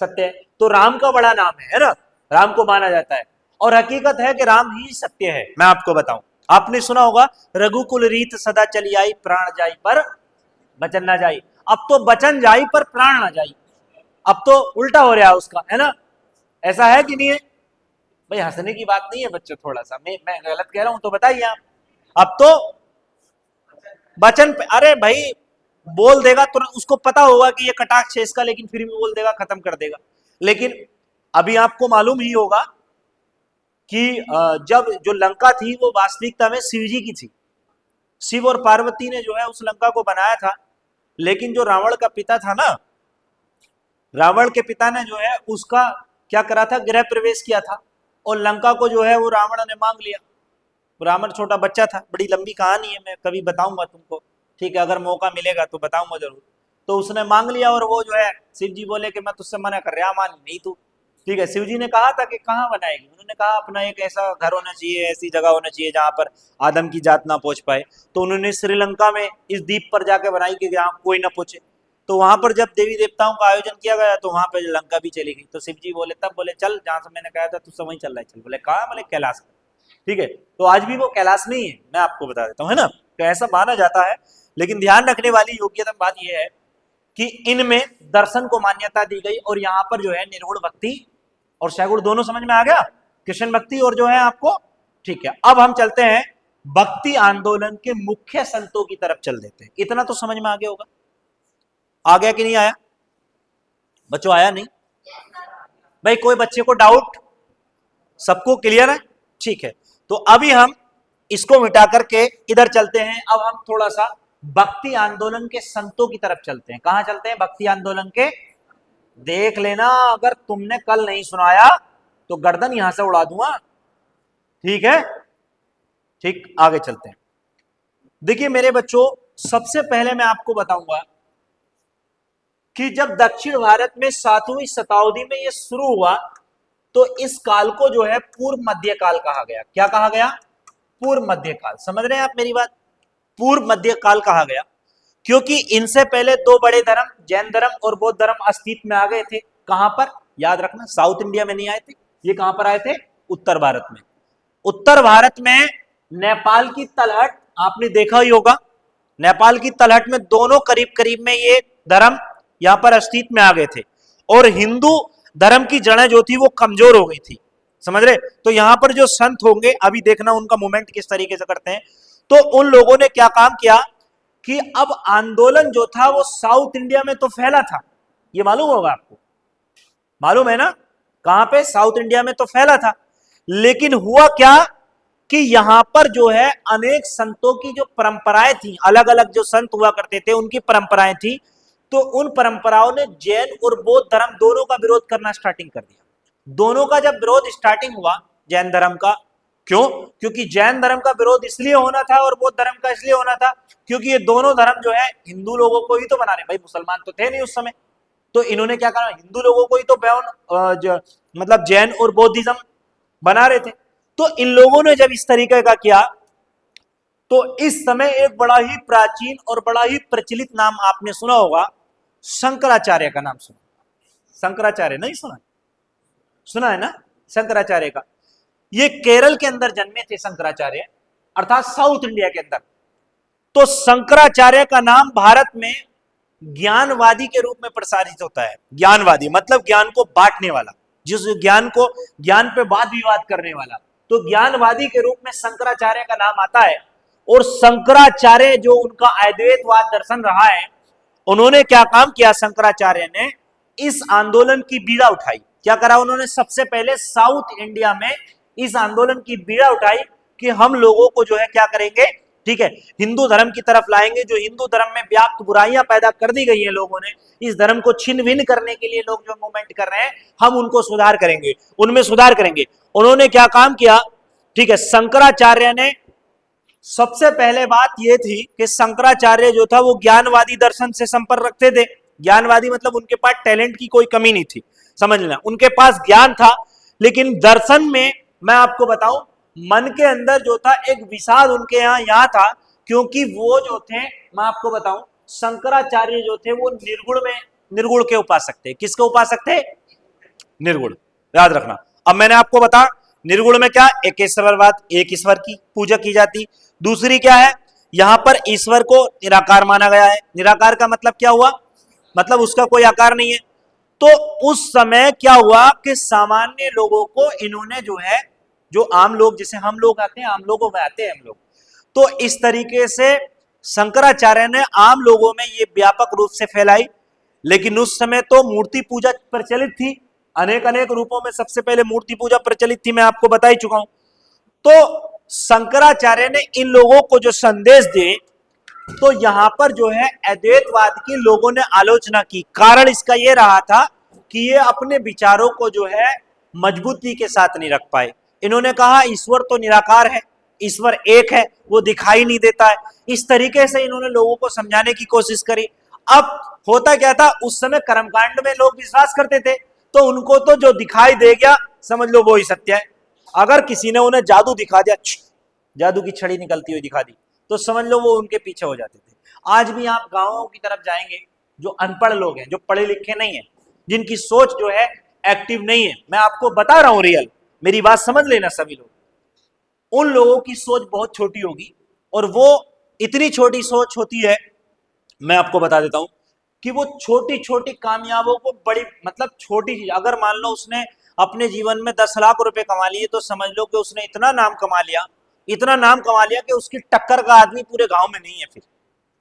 सत्य है, तो राम का बड़ा नाम है ना, राम को माना जाता है। और हकीकत है कि राम ही सत्य है। मैं आपको बताऊं, आपने सुना होगा, रघुकुल रीत सदा चली आई, प्राण जाई पर बचन ना जाई। अब तो बचन जाई पर प्राण ना जाई, अब तो उल्टा हो रहा है उसका, है ना। ऐसा है कि नहीं है भाई, हंसने की बात नहीं है बच्चों, थोड़ा सा मैं गलत कह रहा हूं तो बताइए आप। अब तो वचन पे, अरे भाई बोल देगा तो उसको पता होगा कि ये कटाक्ष है इसका, लेकिन फिर भी बोल देगा, खत्म कर देगा। लेकिन अभी आपको मालूम ही होगा कि जब जो लंका थी वो वास्तविकता में शिव जी की थी। शिव और पार्वती ने जो है उस लंका को बनाया था। लेकिन जो रावण का पिता था ना, रावण के पिता ने जो है उसका क्या करा था, गृह प्रवेश किया था और लंका को जो है वो रावण ने मांग लिया। रावण छोटा बच्चा था, बड़ी लंबी कहानी है, मैं कभी बताऊंगा तुमको, ठीक है, अगर मौका मिलेगा तो बताऊंगा जरूर। तो उसने मांग लिया और वो जो है शिव जी बोले कि मैं तुझसे मना कर रहा, मान नहीं तू, ठीक है। शिव जी ने कहा था कि कहाँ बनाएगी, उन्होंने कहा अपना एक ऐसा घर होना चाहिए, ऐसी जगह होना चाहिए जहाँ पर आदम की जात ना पहुंच पाए। तो उन्होंने श्रीलंका में इस द्वीप पर जाके बनाई कि जहाँ कोई ना पहुंचे। तो वहां पर जब देवी देवताओं का आयोजन किया गया तो वहां पर लंका भी चली गई। तो शिव जी बोले, तब बोले चल जहां से मैंने कहा था तुझसे वहीं चल रहा है, चल। बोले कहा, बोले कैलाश में, ठीक है। तो आज भी वो कैलाश नहीं है, मैं आपको बता देता हूँ, है ना, तो ऐसा माना जाता है। लेकिन ध्यान रखने वाली योग्यतम बात यह है कि इनमें दर्शन को मान्यता दी गई और यहाँ पर जो है निर्गुण भक्ति और सगुण दोनों समझ में आ गया, कृष्ण भक्ति और जो है आपको, ठीक है। अब हम चलते हैं भक्ति आंदोलन के मुख्य संतों की तरफ चल देते हैं। इतना तो समझ में आ गया होगा, आ गया कि नहीं आया बच्चों, आया नहीं भाई, कोई बच्चे को डाउट, सबको क्लियर है, ठीक है। तो अभी हम इसको मिटा करके इधर चलते हैं। अब हम थोड़ा सा भक्ति आंदोलन के संतों की तरफ चलते हैं। कहां चलते हैं, भक्ति आंदोलन के, देख लेना अगर तुमने कल नहीं सुनाया तो गर्दन यहां से उड़ा दूंगा, ठीक है, ठीक। आगे चलते हैं। देखिए मेरे बच्चों, सबसे पहले मैं आपको बताऊंगा कि जब दक्षिण भारत में 7वीं शताब्दी में यह शुरू हुआ तो इस काल को जो है पूर्व मध्य काल कहा गया। क्या कहा गया, पूर्व मध्य काल। समझ रहे हैं आप मेरी बात, पूर्व मध्य काल कहा गया क्योंकि इनसे पहले दो बड़े धर्म, जैन धर्म और बौद्ध धर्म अस्तित्व में आ गए थे। कहां पर, याद रखना, साउथ इंडिया में नहीं आए थे, ये कहां पर आए थे, उत्तर भारत में। उत्तर भारत में नेपाल की तलहट आपने देखा ही होगा, नेपाल की तलहट में दोनों करीब करीब में ये धर्म यहां पर अस्तित्व में आ गए थे और हिंदू धर्म की जड़ें जो थी वो कमजोर हो गई थी, समझ रहे। तो यहां पर जो संत होंगे अभी देखना उनका मूवमेंट किस तरीके से करते हैं। तो उन लोगों ने क्या काम किया कि अब आंदोलन जो था वो साउथ इंडिया में तो फैला था, ये मालूम होगा आपको, मालूम है ना, कहां पे, साउथ इंडिया में तो फैला था। लेकिन हुआ क्या कि यहां पर जो है अनेक संतों की जो परंपराएं थी, अलग अलग जो संत हुआ करते थे उनकी परंपराएं थी, तो उन परंपराओं ने जैन और बौद्ध धर्म दोनों का विरोध करना स्टार्टिंग कर दिया। दोनों का जब विरोध स्टार्टिंग हुआ जैन धर्म का, क्यों, क्योंकि जैन धर्म का विरोध इसलिए होना था और बौद्ध धर्म का इसलिए होना था क्योंकि ये दोनों धर्म जो है हिंदू लोगों को ही तो बना रहे, भाई मुसलमान तो थे नहीं उस समय। तो इन्होंने क्या कहा, हिंदू लोगों को ही तो मतलब जैन और बौद्धिज्म बना रहे थे। तो इन लोगों ने जब इस तरीके का किया तो इस समय एक बड़ा ही प्राचीन और बड़ा ही प्रचलित नाम आपने सुना होगा, शंकराचार्य का नाम सुना, शंकराचार्य नहीं सुना, सुना है ना शंकराचार्य का। ये केरल के अंदर जन्मे थे शंकराचार्य, अर्थात साउथ इंडिया के अंदर। तो शंकराचार्य का नाम भारत में ज्ञानवादी के रूप में प्रसारित होता है। ज्ञानवादी मतलब ज्ञान को बांटने वाला, जिस ज्ञान को, ज्ञान पे वाद विवाद करने वाला, तो ज्ञानवादी के रूप में शंकराचार्य का नाम आता है। और शंकराचार्य जो उनका अद्वैतवाद दर्शन रहा है, उन्होंने क्या काम किया, शंकराचार्य ने इस आंदोलन की बीड़ा उठाई। क्या करा उन्होंने, सबसे पहले साउथ इंडिया में इस आंदोलन की बीड़ा उठाई कि हम लोगों को जो है क्या करेंगे, ठीक है, हिंदू धर्म की तरफ लाएंगे। जो हिंदू धर्म में व्याप्त बुराइयां पैदा कर दी गई हैं लोगों ने, इस धर्म को छिन्न भिन्न करने के लिए लोग जो मूवमेंट कर रहे हैं, हम उनको सुधार करेंगे, उनमें सुधार करेंगे। उन्होंने क्या काम किया, ठीक है, शंकराचार्य ने सबसे पहले बात यह थी कि शंकराचार्य जो था वो ज्ञानवादी दर्शन से संपर्क रखते थे। ज्ञानवादी मतलब उनके पास टैलेंट की कोई कमी नहीं थी, समझ लेना, उनके पास ज्ञान था। लेकिन दर्शन में मैं आपको बताऊं, मन के अंदर जो था एक विषाद उनके यहां था, क्योंकि वो जो थे, मैं आपको बताऊं, शंकराचार्य जो थे वो निर्गुण में, निर्गुण के उपासक थे। किसके उपासक थे, निर्गुण, याद रखना। अब मैंने आपको बता, निर्गुण में क्या, एक ईश्वरवाद, एक ईश्वर की पूजा की जाती। दूसरी क्या है, यहां पर ईश्वर को निराकार माना गया है। निराकार का मतलब क्या हुआ, मतलब उसका कोई आकार नहीं है। तो उस समय क्या हुआ कि सामान्य लोगों को इन्होंने जो है, जो आम लोग, जैसे हम लोग आते हैं, आम लोगों में आते हैं हम लोग, तो इस तरीके से शंकराचार्य ने आम लोगों में ये व्यापक रूप से फैलाई। लेकिन उस समय तो मूर्ति पूजा प्रचलित थी, अनेक अनेक रूपों में सबसे पहले मूर्ति पूजा प्रचलित थी, मैं आपको बता ही चुका हूं। तो शंकराचार्य ने इन लोगों को जो संदेश दिए, तो यहां पर जो है अद्वैतवाद की लोगों ने आलोचना की। कारण इसका यह रहा था कि ये अपने विचारों को जो है मजबूती के साथ नहीं रख पाए। इन्होंने कहा ईश्वर तो निराकार है, ईश्वर एक है, वो दिखाई नहीं देता है। इस तरीके से इन्होंने लोगों को समझाने की कोशिश करी। अब होता क्या था, उस समय कर्मकांड में लोग विश्वास करते थे, तो उनको तो जो दिखाई दे गया समझ लो वो ही सत्य है। अगर किसी ने उन्हें जादू दिखा दिया, जादू की छड़ी निकलती हुई दिखा दी, तो समझ लो वो उनके पीछे हो जाते थे। आज भी आप गांवों की तरफ जाएंगे, जो अनपढ़ लोग हैं, जो पढ़े लिखे नहीं है, जिनकी सोच जो है एक्टिव नहीं है, मैं आपको बता रहा हूं रियल, मेरी बात समझ लेना सभी लोग, उन लोगों की सोच बहुत छोटी होगी। और वो इतनी छोटी सोच होती है, मैं आपको बता देता हूं कि वो छोटी छोटी कामयाबों को बड़ी, मतलब छोटी चीज, अगर मान लो उसने अपने जीवन में 10 लाख रुपए कमा लिए, तो समझ लो कि उसने इतना नाम कमा लिया, इतना नाम कमा लिया कि उसकी टक्कर का आदमी पूरे गांव में नहीं है। फिर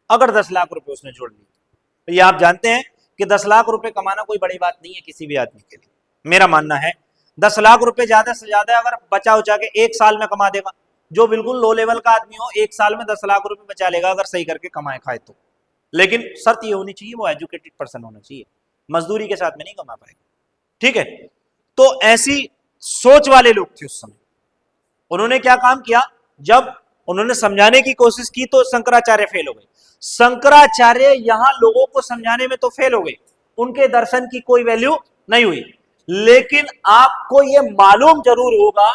अगर 10 लाख रुपए उसने जोड़ लिए, तो ये आप जानते हैं कि 10 लाख रुपए कमाना कोई बड़ी बात नहीं है किसी भी आदमी के लिए। मेरा मानना है 10 लाख रुपए ज्यादा से ज्यादा अगर बचा उचा के 1 साल में कमा देगा, जो बिल्कुल लो लेवल का आदमी हो 1 साल में 10 लाख रुपए बचा लेगा, अगर सही करके कमाए खाए तो। लेकिन शर्त ये होनी चाहिए वो एजुकेटेड पर्सन होना चाहिए, मजदूरी के साथ में नहीं कमा पाएगा। ठीक है, तो ऐसी सोच वाले लोग थे उस समय। उन्होंने क्या काम किया, जब उन्होंने समझाने की कोशिश की तो शंकराचार्य फेल हो गए। शंकराचार्य यहां लोगों को समझाने में तो फेल हो गए, उनके दर्शन की कोई वैल्यू नहीं हुई। लेकिन आपको यह मालूम जरूर होगा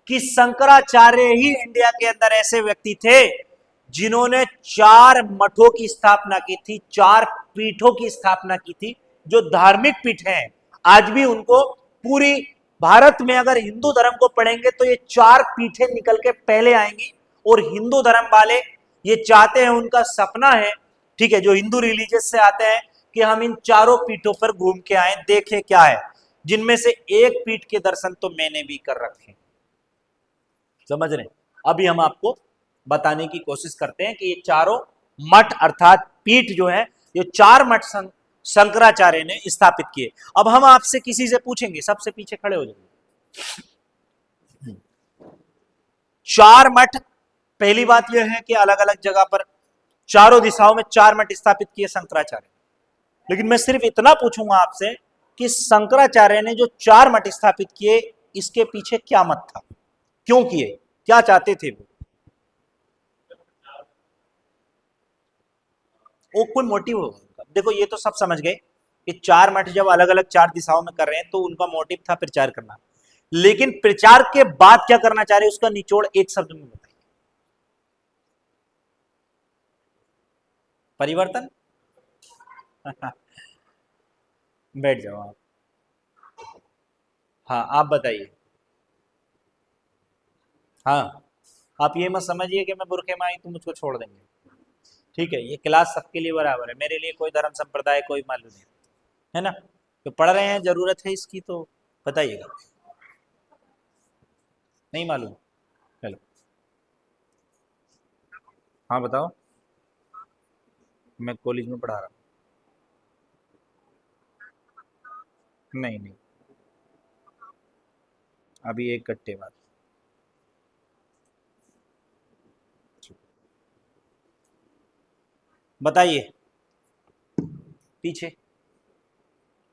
कि शंकराचार्य ही इंडिया के अंदर ऐसे व्यक्ति थे जिन्होंने 4 मठों की स्थापना की थी, 4 पीठों की स्थापना की थी, जो धार्मिक पीठ हैं। आज भी उनको पूरी भारत में अगर हिंदू धर्म को पढ़ेंगे तो ये 4 पीठें निकल के पहले आएंगी। और हिंदू धर्म वाले ये चाहते हैं, उनका सपना है, ठीक है, जो हिंदू रिलीजियस से आते हैं, कि हम इन 4 पीठों पर घूम के आए, देखें क्या है। जिनमें से एक पीठ के दर्शन तो मैंने भी कर रखे, समझ रहे हैं। अभी हम आपको बताने की कोशिश करते हैं कि ये चारों मठ अर्थात पीठ जो है, ये 4 मठ शंकराचार्य ने स्थापित किए। अब हम आपसे किसी से पूछेंगे, सबसे पीछे खड़े हो जाएंगे। 4 मठ, पहली बात यह है कि अलग अलग जगह पर चारों दिशाओं में 4 मठ स्थापित किए शंकराचार्य। लेकिन मैं सिर्फ इतना पूछूंगा आपसे कि शंकराचार्य ने जो 4 मठ स्थापित किए, इसके पीछे क्या मत था, क्यों किए, क्या चाहते थे वो कोई मोटिव होगा। देखो ये तो सब समझ गए कि 4 मठ जब अलग अलग 4 दिशाओं में कर रहे हैं तो उनका मोटिव था प्रचार करना। लेकिन प्रचार के बाद क्या करना चाह रहे, उसका निचोड़ एक शब्द में बताइए। परिवर्तन। बैठ जाओ आप। हाँ आप बताइए। हाँ, आप ये मत समझिए कि मैं बुरखे में आई तो मुझको छोड़ देंगे। ठीक है, ये क्लास सबके लिए बराबर है, मेरे लिए कोई धर्म संप्रदाय कोई मालूम नहीं है ना। तो पढ़ रहे हैं, जरूरत है इसकी तो बताइएगा। नहीं मालूम, चलो। हाँ बताओ। मैं कॉलेज में पढ़ा रहा हूँ। नहीं नहीं, अभी एक घंटे बाद। बताइए। पीछे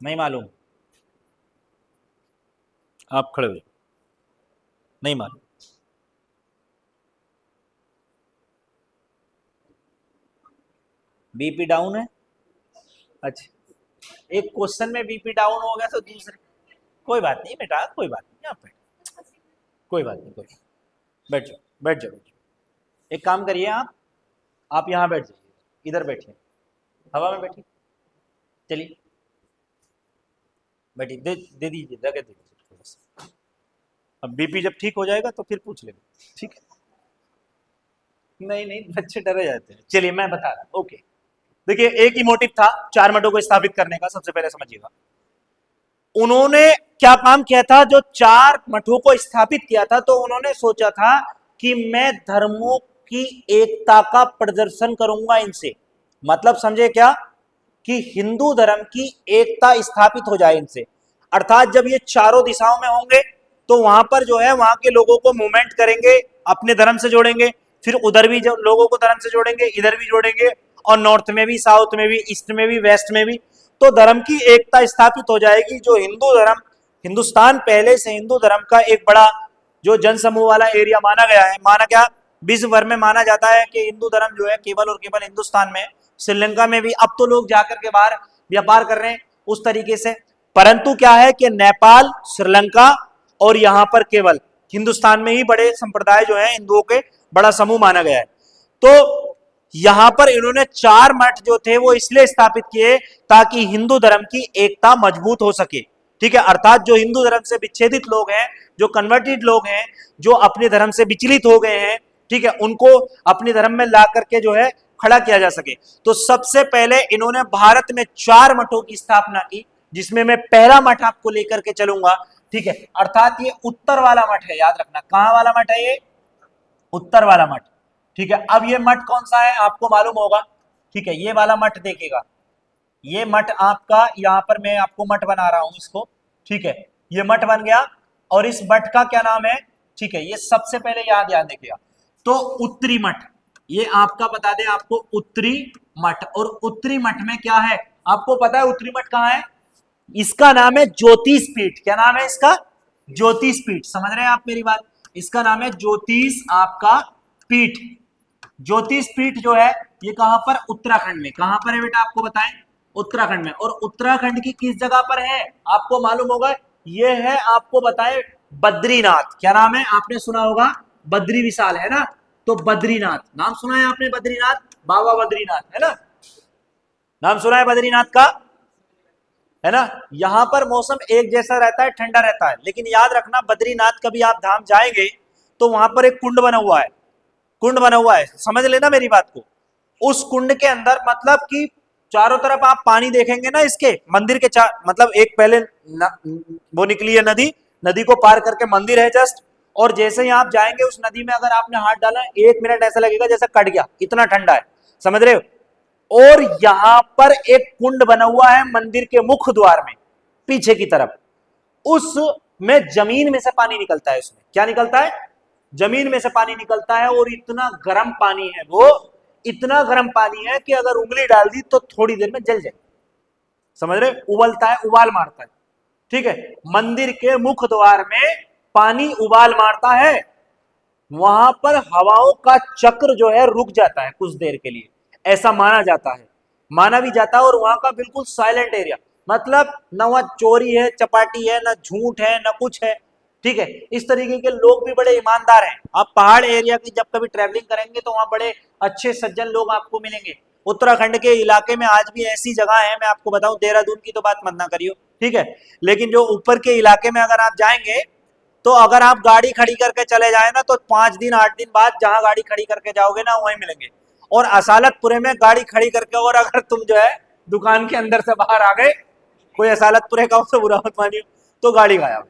नहीं मालूम, आप खड़े हो जाओ। नहीं मालूम, बीपी डाउन है। अच्छा, एक क्वेश्चन में बीपी डाउन हो गया तो दूसरे, कोई बात नहीं बेटा, कोई बात नहीं, आप बैठ, कोई बात नहीं, कोई, बैठ जाओ बैठ जाओ बैठ जाओ। एक काम करिए, आप यहाँ बैठ जाइए, इधर बैठिए, हवा में बैठिए, चलिए बैठिए, दे दीजिए, जगह दे दीजिए थोड़ा सा। अब बीपी जब ठीक हो जाएगा तो फिर पूछ लेना, ठीक है। नहीं नहीं, बच्चे डरे जाते हैं। चलिए मैं बता रहा हूँ, ओके। देखिए एक ही मोटिव था 4 मठों को स्थापित करने का। सबसे पहले समझिएगा, उन्होंने क्या काम किया था, जो 4 मठों को स्थापित किया था, तो उन्होंने सोचा था कि मैं धर्मों की एकता का प्रदर्शन करूंगा इनसे। मतलब समझे क्या, कि हिंदू धर्म की एकता स्थापित हो जाए इनसे। अर्थात जब ये चारों दिशाओं में होंगे तो वहां पर जो है, वहां के लोगों को मूवमेंट करेंगे, अपने धर्म से जोड़ेंगे, फिर उधर भी जो लोगों को धर्म से जोड़ेंगे, इधर भी जोड़ेंगे, और नॉर्थ में भी, साउथ में भी, ईस्ट में भी, वेस्ट में भी। तो धर्म की एकता स्थापित हो जाएगी। जो हिंदू धर्म, हिंदुस्तान पहले से हिंदू धर्म का एक बड़ा जो जनसमूह वाला एरिया माना गया है, माना क्या विश्व भर में माना जाता है कि हिंदू धर्म जो है केवल और केवल हिंदुस्तान में, श्रीलंका में भी अब तो लोग जाकर के बाहर व्यापार कर रहे हैं उस तरीके से, परंतु क्या है कि नेपाल, श्रीलंका और यहां पर केवल हिंदुस्तान में ही बड़े संप्रदाय जो है हिंदुओं के बड़ा समूह माना गया है। तो यहां पर इन्होंने 4 मठ जो थे वो इसलिए स्थापित किए ताकि हिंदू धर्म की एकता मजबूत हो सके, ठीक है। अर्थात जो हिंदू धर्म से विच्छेदित लोग हैं, जो कन्वर्टेड लोग हैं, जो अपने धर्म से विचलित हो गए हैं, ठीक है, उनको अपने धर्म में ला करके जो है खड़ा किया जा सके। तो सबसे पहले इन्होंने भारत में 4 मठों की स्थापना की, जिसमें मैं पहला मठ आपको लेकर के चलूंगा, ठीक है। अर्थात ये उत्तर वाला मठ है, याद रखना कहां वाला मठ है ये, उत्तर वाला मठ, ठीक है। अब ये मठ कौन सा है आपको मालूम होगा, ठीक है। ये वाला मठ देखिएगा, ये मठ आपका, यहां पर मैं आपको मठ बना रहा हूं इसको, ठीक है। ये मठ बन गया और इस मठ का क्या नाम है, ठीक है। ये सबसे पहले यहां ध्यान देखिएगा, तो उत्तरी मठ, ये आपका बता दें आपको उत्तरी मठ। और उत्तरी मठ में क्या है आपको पता है, उत्तरी मठ कहां है, इसका नाम है ज्योतिष पीठ। क्या नाम है इसका, ज्योतिष पीठ। समझ रहे हैं आप मेरी बात, इसका नाम है ज्योतिष आपका पीठ। ज्योतिष पीठ जो है ये कहां पर, उत्तराखंड में। कहां पर है बेटा आपको बताएं, उत्तराखंड में। और उत्तराखंड की किस जगह पर है आपको मालूम होगा, ये है आपको बताएं बद्रीनाथ। क्या नाम है, आपने सुना होगा बद्री विशाल, है ना, तो बद्रीनाथ नाम सुना है आपने, बद्रीनाथ, बाबा बद्रीनाथ, है ना, नाम सुना है बद्रीनाथ का, है ना। यहां पर मौसम एक जैसा रहता है, ठंडा रहता है, लेकिन याद रखना बद्रीनाथ कभी आप धाम जाएंगे तो वहां पर एक कुंड बना हुआ है, कुंड बना हुआ है, समझ लेना मेरी बात को। उस कुंड के अंदर मतलब कि चारों तरफ आप पानी देखेंगे ना, इसके मंदिर के मतलब एक पहले वो निकली है नदी, नदी को पार करके मंदिर है जस्ट, और जैसे ही आप जाएंगे उस नदी में अगर आपने हाथ डाला 1 मिनट ऐसा लगेगा जैसे कट गया, इतना ठंडा है, समझ रहे हो। और यहां पर एक कुंड बना हुआ है मंदिर के मुख्य द्वार में पीछे की तरफ, उसमें जमीन में से पानी निकलता है। उसमें क्या निकलता है, जमीन में से पानी निकलता है, और इतना गर्म पानी है वो, इतना गर्म पानी है कि अगर उंगली डाल दी तो थोड़ी देर में जल जाए, समझ रहे, उबलता है, उबाल मारता है, ठीक है। मंदिर के मुख्य द्वार में पानी उबाल मारता है, वहां पर हवाओं का चक्र जो है रुक जाता है कुछ देर के लिए, ऐसा माना जाता है, माना भी जाता है। और वहां का बिल्कुल साइलेंट एरिया, मतलब न वहां चोरी है, चपाटी है, न झूठ है, न कुछ है, ठीक है। इस तरीके के लोग भी बड़े ईमानदार हैं। आप पहाड़ एरिया की जब कभी ट्रैवलिंग करेंगे तो वहां बड़े अच्छे सज्जन लोग आपको मिलेंगे। उत्तराखंड के इलाके में आज भी ऐसी जगह है, मैं आपको बताऊं, देहरादून की तो बात मत ना करियो, ठीक है, लेकिन जो ऊपर के इलाके में अगर आप जाएंगे तो अगर आप गाड़ी खड़ी करके चले जाए ना तो 5 दिन 8 दिन बाद जहां गाड़ी खड़ी करके जाओगे ना वहीं मिलेंगे। और असालतपुरे में गाड़ी खड़ी करके और अगर तुम जो है दुकान के अंदर से बाहर आ गए, कोई असालतपुरे का उससे बुरा मत मानियो, तो गाड़ी गायब,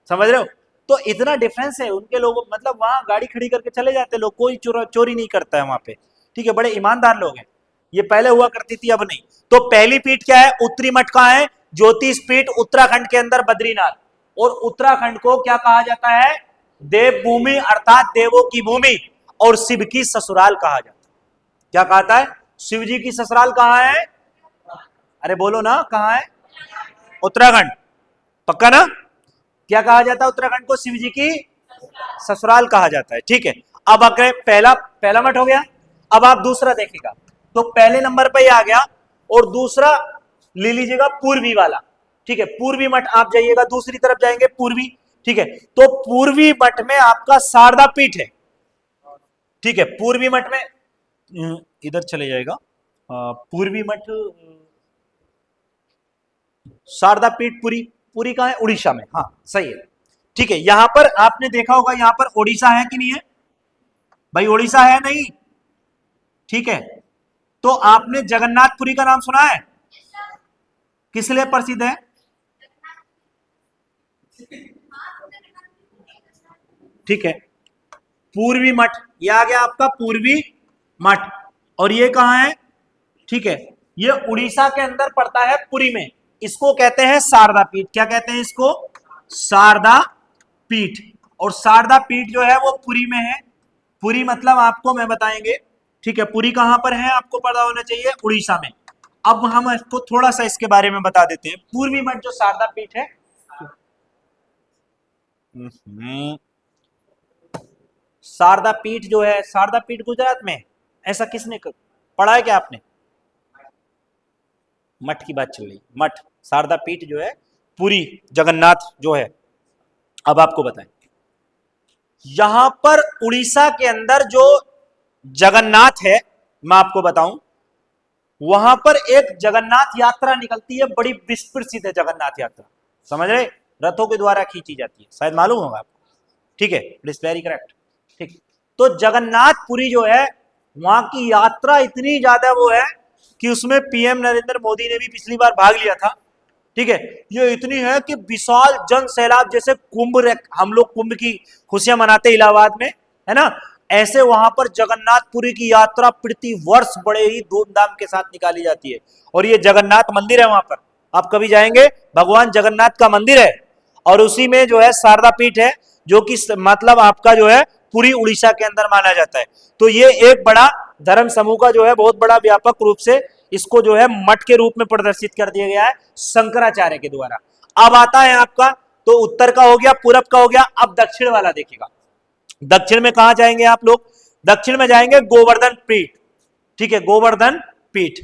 समझ रहे हो। तो इतना डिफरेंस है उनके लोगों, मतलब वहां गाड़ी खड़ी करके चले जाते लोग, कोई चोरी नहीं करता है वहां पे, ठीक है, बड़े ईमानदार लोग हैं। ये पहले हुआ करती थी, अब नहीं। तो पहली पीठ क्या है, उत्तरी मठ का है, ज्योतिष पीठ उत्तराखंड के अंदर बद्रीनाथ। और उत्तराखंड को क्या कहा जाता है, देवभूमि, अर्थात देवों की भूमि, और शिव की ससुराल कहा जाता है। क्या कहता है, शिव जी की ससुराल कहां है, अरे बोलो ना कहां है, उत्तराखंड, पक्का ना। क्या कहा जाता है उत्तराखंड को, शिव जी की ससुराल कहा जाता है, ठीक है। अब अगर पहला मठ हो गया, अब आप दूसरा देखेगा तो पहले नंबर पे ही आ गया, और दूसरा ले लीजिएगा पूर्वी वाला, ठीक है। पूर्वी मठ आप जाइएगा, दूसरी तरफ जाएंगे पूर्वी, ठीक है। तो पूर्वी मठ में आपका शारदा पीठ है, ठीक है। पूर्वी मठ में इधर चले जाएगा, पूर्वी मठ, शारदा पीठ पुरी, पुरी कहां है, उड़ीसा में, हाँ सही है, ठीक है। यहां पर आपने देखा होगा, यहां पर उड़ीसा है कि नहीं है भाई, उड़ीसा है नहीं, ठीक है। तो आपने जगन्नाथपुरी का नाम सुना है, किस लिए प्रसिद्ध है, ठीक है। पूर्वी मठ, ये आ गया आपका पूर्वी मठ, और ये कहां है, ठीक है, ये उड़ीसा के अंदर पड़ता है पुरी में। इसको कहते हैं शारदा पीठ। क्या कहते हैं इसको, शारदा पीठ। और शारदा पीठ जो है वो पुरी में है। पुरी मतलब आपको मैं बताएंगे, ठीक है। पुरी कहां पर है आपको पता होना चाहिए, उड़ीसा में। अब हम इसको थोड़ा सा इसके बारे में बता देते हैं। पूर्वी मठ जो शारदा पीठ है, शारदा पीठ जो है, शारदा पीठ गुजरात में है। ऐसा किसने पढ़ा है क्या आपने? मठ की बात चल रही, मठ शारदा पीठ जो है पुरी जगन्नाथ जो है। अब आपको बताएं, यहां पर उड़ीसा के अंदर जो जगन्नाथ है, मैं आपको बताऊं, वहां पर एक जगन्नाथ यात्रा निकलती है, बड़ी विश्व-प्रसिद्ध है जगन्नाथ यात्रा, समझ रहे? रथों के द्वारा खींची जाती है, शायद मालूम होगा आपको। ठीक है, इट इज वेरी करेक्ट। ठीक, तो जगन्नाथपुरी जो है, वहां की यात्रा इतनी ज्यादा वो है कि उसमें पीएम नरेंद्र मोदी ने भी पिछली बार भाग लिया था। ठीक है, ये इतनी है कि विशाल जन सैलाब, जैसे कुंभ, हम लोग कुंभ की खुशियां मनाते इलाहाबाद में, है ना, ऐसे वहां पर जगन्नाथपुरी की यात्रा प्रति वर्ष बड़े ही धूमधाम के साथ निकाली जाती है। और ये जगन्नाथ मंदिर है, वहां पर आप कभी जाएंगे, भगवान जगन्नाथ का मंदिर है, और उसी में जो है शारदा पीठ है, जो कि मतलब आपका जो है पूरी उड़ीसा के अंदर माना जाता है। तो ये एक बड़ा धर्म समूह का जो है बहुत बड़ा व्यापक रूप से इसको जो है मठ के रूप में प्रदर्शित कर दिया गया है शंकराचार्य के द्वारा। अब आता है आपका, तो उत्तर का हो गया, पूरब का हो गया, अब दक्षिण वाला देखिएगा। दक्षिण में कहां जाएंगे आप लोग? दक्षिण में जाएंगे गोवर्धन पीठ। ठीक है, गोवर्धन पीठ।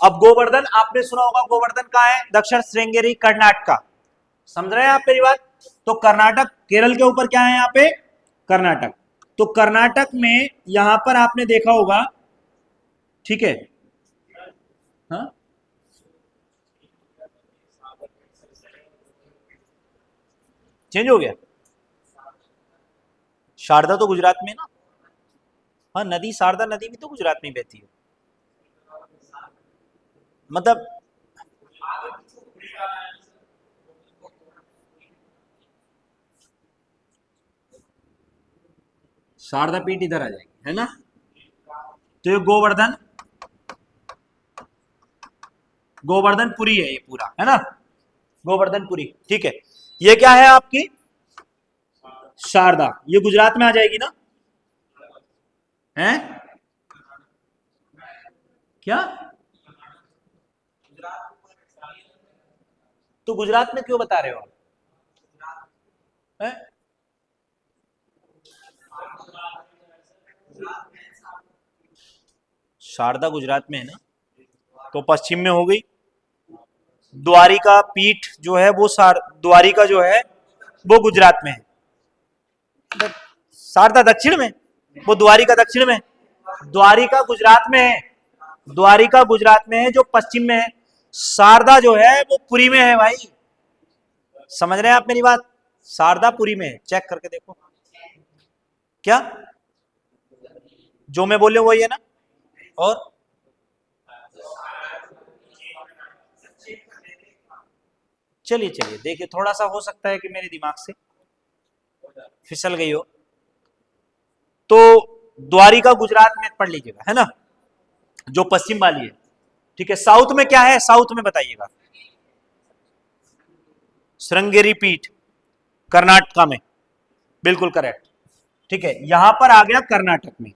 अब गोवर्धन आपने सुना होगा, गोवर्धन कहां है? दक्षिण श्रृंगेरी, कर्नाटक। समझ रहे हैं आप मेरी बात? तो कर्नाटक, केरल के ऊपर क्या है यहाँ पे? कर्नाटक। तो कर्नाटक में यहां पर आपने देखा होगा, ठीक है, हाँ, चेंज हो गया। शारदा तो गुजरात में ना, हाँ, नदी शारदा नदी भी तो गुजरात में बहती है, मतलब शारदा पीठ इधर आ जाएगी, है ना। तो ये गोवर्धन, गोवर्धनपुरी है ये पूरा, है ना, गोवर्धनपुरी। ठीक है, ये क्या है आपकी? शारदा, ये गुजरात में आ जाएगी ना, है क्या? तो गुजरात में क्यों बता रहे हो आप? हैं? शारदा गुजरात में है ना, तो पश्चिम में हो गई। द्वारिका पीठ जो है वो द्वारिका जो है वो गुजरात में है। शारदा दक्षिण में, वो द्वारिका दक्षिण में। द्वारिका गुजरात में है, द्वारिका गुजरात में है जो पश्चिम में है। शारदा जो है वो पुरी में है भाई, समझ रहे हैं आप मेरी बात? शारदा पुरी में है, चेक करके देखो। क्या जो मैं बोल रहा हूं वही है ना? और चलिए चलिए देखिए, थोड़ा सा हो सकता है कि मेरे दिमाग से फिसल गई हो, तो द्वारिका गुजरात में पढ़ लीजिएगा, है ना, जो पश्चिम वाली है। ठीक है, साउथ में क्या है? साउथ में बताइएगा। श्रृंगेरी पीठ कर्नाटका में, बिल्कुल करेक्ट। ठीक है, यहां पर आ गया कर्नाटक में,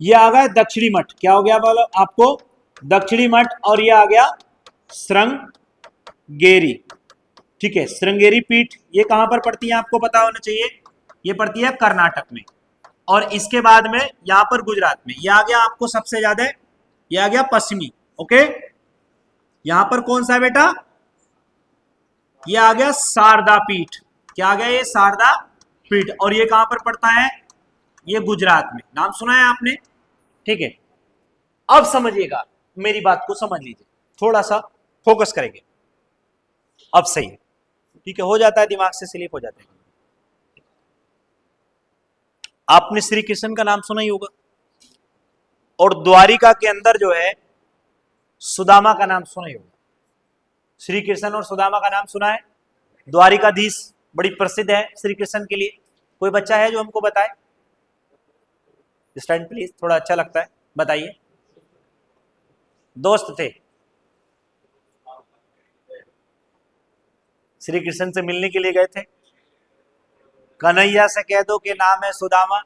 ये आ गया दक्षिणी मठ। क्या हो गया बोलो आपको? दक्षिणी मठ। और ये आ गया श्रृंगेरी। ठीक है, श्रृंगेरी पीठ ये कहां पर पड़ती है आपको पता होना चाहिए, ये पड़ती है कर्नाटक में। और इसके बाद में यहां पर गुजरात में, ये आ गया आपको सबसे ज्यादा, ये आ गया पश्चिमी। ओके, यहां पर कौन सा है बेटा? ये आ गया शारदा पीठ। क्या आ गया? ये शारदा पीठ। और ये कहां पर पड़ता है? ये गुजरात में। नाम सुना है आपने? ठीक है, अब समझिएगा, मेरी बात को समझ लीजिए, थोड़ा सा फोकस करेंगे। अब सही है, ठीक है, हो जाता है दिमाग से स्लिप हो जाता है। आपने श्री कृष्ण का नाम सुना ही होगा, और द्वारिका के अंदर जो है सुदामा का नाम सुना ही होगा। श्री कृष्ण और सुदामा का नाम सुना है। द्वारिकाधीश बड़ी प्रसिद्ध है श्री कृष्ण के लिए। कोई बच्चा है जो हमको बताए? स्टैंड प्लीज, थोड़ा अच्छा लगता है, बताइए। दोस्त थे, श्री कृष्ण से मिलने के लिए गए थे। कन्हैया से कह दो कि नाम है सुदामा,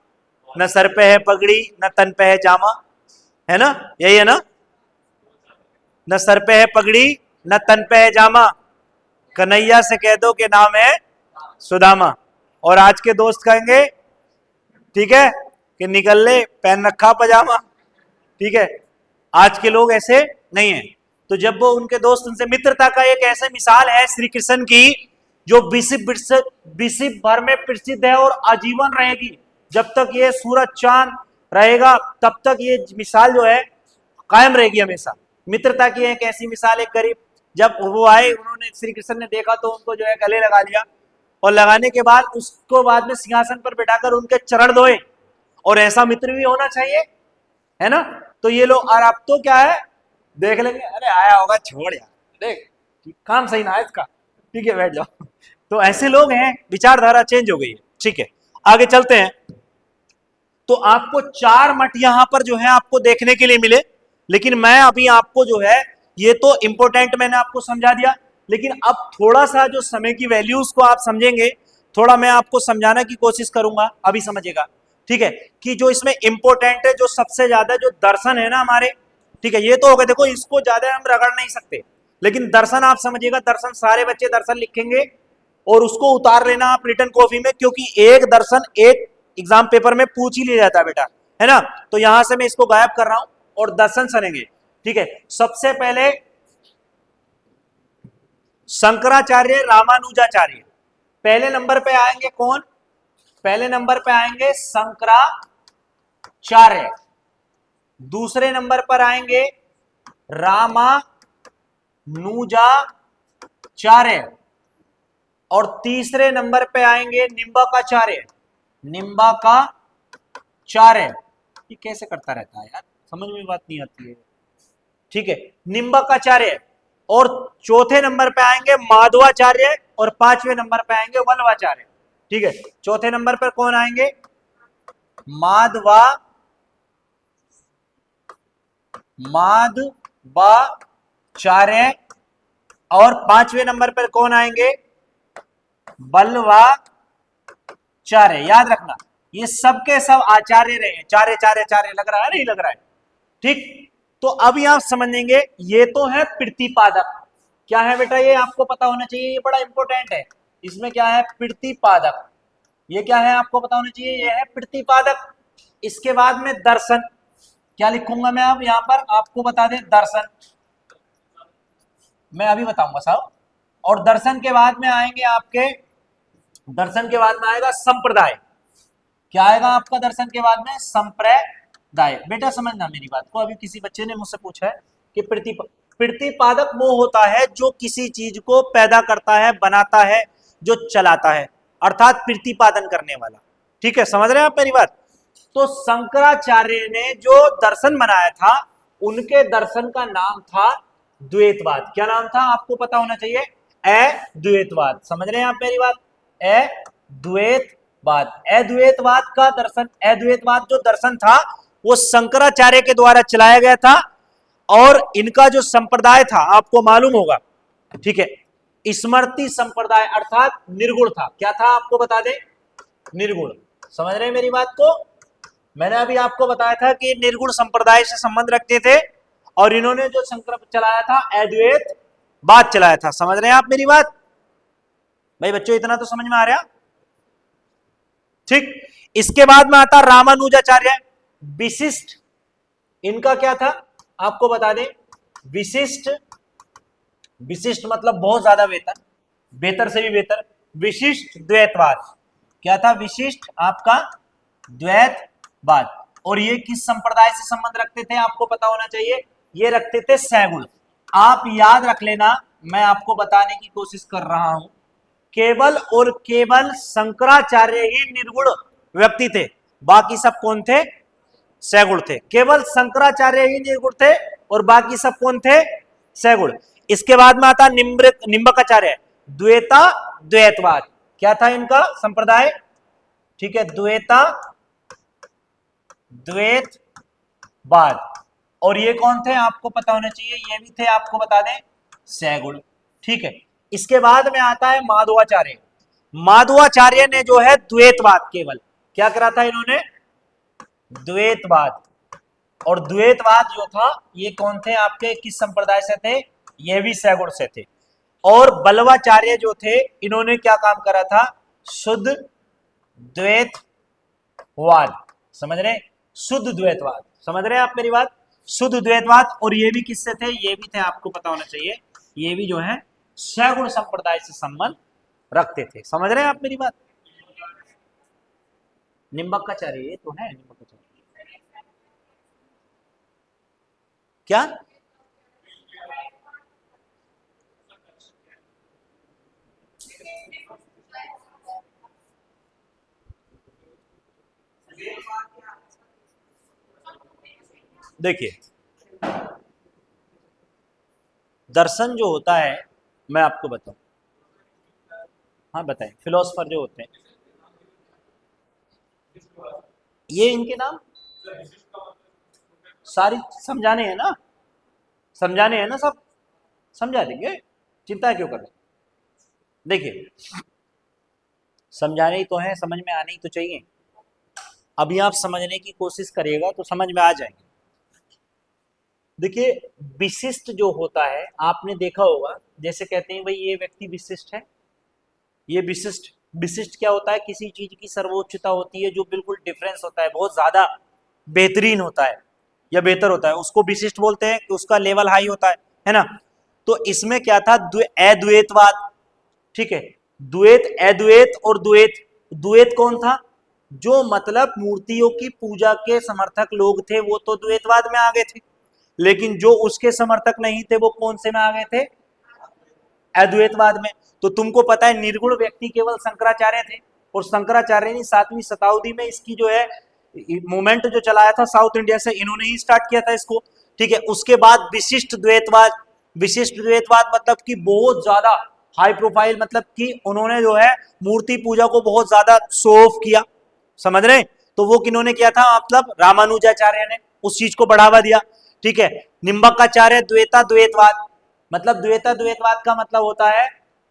न सर पे है पगड़ी न तन पे है जामा, है ना, यही है ना? न सर पे है पगड़ी न तन पे है जामा, कन्हैया से कह दो कि नाम है सुदामा। और आज के दोस्त कहेंगे ठीक है कि निकल ले पहन रखा पजामा, ठीक है। आज के लोग ऐसे नहीं है। तो जब वो उनके दोस्त उनसे, मित्रता का एक ऐसा मिसाल है श्री कृष्ण की जो विश्व भर में प्रसिद्ध है और आजीवन रहेगी। जब तक ये सूरज चांद रहेगा तब तक ये मिसाल जो है कायम रहेगी हमेशा। मित्रता की एक ऐसी मिसाल, एक गरीब जब वो आए, उन्होंने श्री कृष्ण ने देखा तो उनको जो है गले लगा लिया, और लगाने के बाद उसको बाद में सिंहासन पर बैठाकर उनके चरण धोए। और ऐसा मित्र भी होना चाहिए, है ना। तो ये लोग, और अब तो क्या है, देख लेंगे, अरे आया होगा छोड़ यार, देख काम सही ना है इसका, ठीक है बैठ जाओ। तो ऐसे लोग हैं, विचारधारा चेंज हो गई है, ठीक है। आगे चलते हैं। तो आपको 4 मठ यहां पर जो है आपको देखने के लिए मिले, लेकिन मैं अभी आपको जो है ये तो इंपॉर्टेंट मैंने आपको समझा दिया, लेकिन अब थोड़ा सा जो समय की वैल्यूज को आप समझेंगे, थोड़ा मैं आपको समझाने की कोशिश करूंगा, अभी समझेगा, ठीक है। कि जो इसमें इंपॉर्टेंट है, जो सबसे ज्यादा जो दर्शन है ना हमारे, ठीक है, ये तो हो गए, देखो इसको ज्यादा हम रगड़ नहीं सकते, लेकिन दर्शन आप समझिएगा। दर्शन सारे बच्चे दर्शन लिखेंगे और उसको उतार लेना आप रिटर्न कॉपी में, क्योंकि एक दर्शन एक एग्जाम पेपर में पूछ ही लिया जाता है बेटा, है ना। तो यहां से मैं इसको गायब कर रहा हूं और दर्शन सुनेंगे, ठीक है। सबसे पहले शंकराचार्य रामानुजाचार्य, पहले नंबर पे आएंगे कौन? पहले नंबर पे आएंगे शंकराचार्य, दूसरे नंबर पर आएंगे रामानुजाचार्य, और तीसरे नंबर पे आएंगे निम्बकाचार्य। निम्बकाचार्य ये कैसे करता रहता है यार, समझ में बात नहीं आती है, ठीक है, निम्बकाचार्य। और चौथे नंबर पे आएंगे माधवाचार्य, और पांचवें नंबर पे आएंगे वल्लभाचार्य, ठीक है। चौथे नंबर पर कौन आएंगे? माधवाचार्य, और पांचवें नंबर पर कौन आएंगे? वल्लभाचार्य। याद रखना ये सबके सब आचार्य रहे हैं, चारे चारे चारे, लग रहा है नहीं लग रहा है, ठीक। तो अब यहां समझेंगे, ये तो है प्रतिपादक। क्या है बेटा? ये आपको पता होना चाहिए, ये बड़ा इंपॉर्टेंट है। इसमें क्या है? प्रतिपादक। ये क्या है आपको पता होना चाहिए, ये है प्रतिपादक। इसके बाद में दर्शन, क्या लिखूंगा मैं अब यहां पर आपको बता दें, दर्शन मैं अभी बताऊंगा साहब। और दर्शन के बाद में आएंगे आपके, दर्शन के बाद में आएगा संप्रदाय। क्या आएगा आपका दर्शन के बाद में? संप्रदाय। बेटा समझना मेरी बात को, अभी किसी बच्चे ने मुझसे पूछा है कि प्रतिपादक वो होता है जो किसी चीज को पैदा करता है, बनाता है, जो चलाता है, अर्थात प्रतिपादन करने वाला, ठीक है। समझ रहे हैं आप मेरी बात? तो शंकराचार्य ने जो दर्शन बनाया था, उनके दर्शन का नाम था द्वैतवाद। क्या नाम था आपको पता होना चाहिए? अद्वैतवाद। समझ रहे हैं आप मेरी बात? अद्वैतवाद। अद्वैतवाद का दर्शन, अद्वैतवाद जो दर्शन था वो शंकराचार्य के द्वारा चलाया गया था। और इनका जो संप्रदाय था आपको मालूम होगा, ठीक है, स्मृति संप्रदाय अर्थात निर्गुण था। क्या था आपको बता दें? निर्गुण। समझ रहे हैं मेरी बात को? मैंने अभी आपको बताया था कि निर्गुण संप्रदाय से संबंध रखते थे, और इन्होंने जो शंकर चलाया था अद्वैतवाद चलाया था। समझ रहे हैं आप मेरी बात? भाई बच्चों इतना तो समझ में आ रहा, ठीक। इसके बाद में आता रामानुजाचार्य, विशिष्ट। इनका क्या था आपको बता दें? विशिष्ट। विशिष्ट मतलब बहुत ज्यादा बेहतर, बेहतर से भी बेहतर, विशिष्ट द्वैतवाद। क्या था? विशिष्ट आपका द्वैतवाद। और ये किस संप्रदाय से संबंध रखते थे आपको पता होना चाहिए? ये रखते थे सैगुण। आप याद रख लेना, मैं आपको बताने की कोशिश कर रहा हूं, केवल और केवल शंकराचार्य ही निर्गुण व्यक्ति थे, बाकी सब कौन थे? सैगुण थे। केवल शंकराचार्य ही निर्गुण थे और बाकी सब कौन थे? सैगुण। इसके बाद में आता निम्बकाचार्य, द्वैता द्वैतवाद। क्या था इनका संप्रदाय? ठीक है, द्वैता द्वैतवाद। और ये कौन थे आपको पता होना चाहिए? ये भी थे आपको बता दें, सैगुण, ठीक है। इसके बाद में आता है माधवाचार्य। माधवाचार्य ने जो है द्वैतवाद, केवल क्या करा था इन्होंने? द्वैतवाद। और द्वैतवाद जो था ये कौन थे आपके, किस संप्रदाय से थे, ये भी सैगुण से थे। और बल्लवाचार्य जो थे इन्होंने क्या काम करा था, शुद्ध द्वैतवाद, समझ रहे, शुद्ध द्वैतवाद, समझ रहे हैं आप मेरी बात, शुद्ध द्वैतवाद। और ये भी किससे थे, ये भी थे, आपको पता होना चाहिए, ये भी जो है सैगुण संप्रदाय से संबंध रखते थे, समझ रहे हैं आप मेरी बात। निम्बकाचार्य ये तो है, निम्बकाचार्य क्या, देखिए दर्शन जो होता है, मैं आपको बताऊं, हाँ बताएं, फिलोसफर जो होते हैं, ये इनके नाम सारी समझाने हैं ना, समझाने हैं ना सब, समझा देंगे, चिंता क्यों कर रहे। देखिए समझाने ही तो है, समझ में आने ही तो चाहिए, अभी आप समझने की कोशिश करिएगा तो समझ में आ जाएंगे। देखिए विशिष्ट जो होता है आपने देखा होगा, जैसे कहते हैं भाई ये व्यक्ति विशिष्ट है, ये विशिष्ट, विशिष्ट क्या होता है, किसी चीज की सर्वोच्चता होती है, जो बिल्कुल डिफरेंस होता है, बहुत ज्यादा बेहतरीन होता है या बेहतर होता है, उसको विशिष्ट बोलते हैं कि उसका लेवल हाई होता है ना। तो इसमें क्या था, अद्वैतवाद, ठीक है, द्वैत, अद्वैत और द्वैत, द्वैत कौन था, जो मतलब मूर्तियों की पूजा के समर्थक लोग थे वो तो द्वैतवाद में आ गए थे, लेकिन जो उसके समर्थक नहीं थे वो कौन से में आ गए थे, अद्वैतवाद में। तो तुमको पता है निर्गुण व्यक्ति केवल शंकराचार्य थे, और शंकराचार्य ने 7वीं शताब्दी में इसकी जो है मूवमेंट जो चलाया था साउथ इंडिया से, इन्होंने ही स्टार्ट किया था इसको, ठीक है। उसके बाद विशिष्ट द्वैतवाद, विशिष्ट द्वैतवाद मतलब कि बहुत ज्यादा हाई प्रोफाइल, मतलब कि उन्होंने जो है मूर्ति पूजा को बहुत ज्यादा शो ऑफ किया, समझ रहे हैं, तो वो किन्होंने किया था, मतलब रामानुजाचार्य ने उस चीज को बढ़ावा दिया, ठीक है। निम्बकाचार्य द्वैता द्वैतवाद, मतलब द्वैता द्वैतवाद का मतलब होता है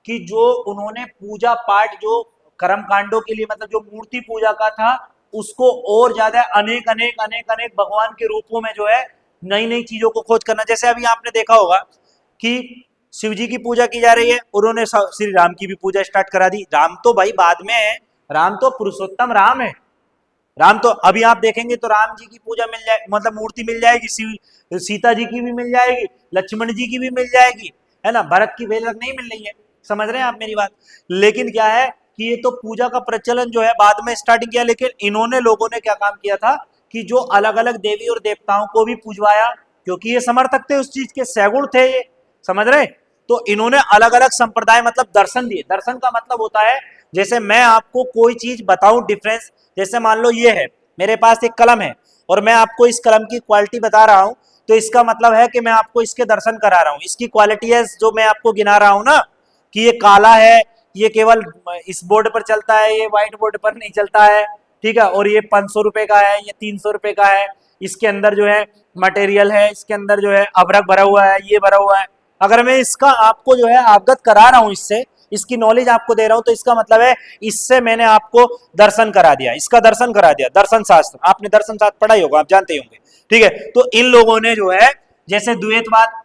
कि जो उन्होंने पूजा पाठ जो कर्म कांडों के लिए, मतलब जो मूर्ति पूजा का था, उसको और ज्यादा अनेक अनेक अनेक अनेक भगवान के रूपों में जो है नई नई चीजों को खोज करना। जैसे अभी आपने देखा होगा कि शिव जी की पूजा की जा रही है, उन्होंने श्री राम की भी पूजा स्टार्ट करा दी। राम तो भाई बाद में है, राम तो पुरुषोत्तम राम है, राम तो अभी आप देखेंगे तो राम जी की पूजा मिल जाए, मतलब मूर्ति मिल जाएगी, सीता जी की भी मिल जाएगी, लक्ष्मण जी की भी मिल जाएगी, है ना, भरत की भेल नहीं मिल रही है, समझ रहे हैं आप मेरी बात। लेकिन क्या है कि ये तो पूजा का प्रचलन जो है बाद में स्टार्टिंग किया, लेकिन इन्होंने लोगों ने क्या काम किया था कि जो अलग अलग देवी और देवताओं को भी पूजवाया, क्योंकि ये समर्थक थे उस चीज के, सैगुण थे ये, समझ रहे। तो इन्होंने अलग अलग संप्रदाय मतलब दर्शन दिए। दर्शन का मतलब होता है जैसे मैं आपको कोई चीज बताऊं डिफरेंस, जैसे मान लो ये है मेरे पास एक कलम है और मैं आपको इस कलम की क्वालिटी बता रहा हूं, तो इसका मतलब है कि मैं आपको इसके दर्शन करा रहा हूं, इसकी क्वालिटी है जो मैं आपको गिना रहा हूं ना, कि ये काला है, ये केवल इस बोर्ड पर चलता है, ये व्हाइट बोर्ड पर नहीं चलता है, ठीक है, और ये 500 रुपए का है, ये 300 रुपए का है, इसके अंदर जो है मटेरियल है, इसके अंदर जो है अभ्रक भरा हुआ है, ये भरा हुआ है। अगर मैं इसका आपको जो है अवगत करा रहा हूं, इससे इसकी नॉलेज आपको दे रहा हूं, तो इसका मतलब है इससे मैंने आपको दर्शन करा दिया, इसका दर्शन करा दिया। दर्शन शास्त्र, आपने दर्शन शास्त्र पढ़ा ही होगा, आप जानते ही होंगे, ठीक है। तो इन लोगों ने जो है जैसे द्वैतवाद,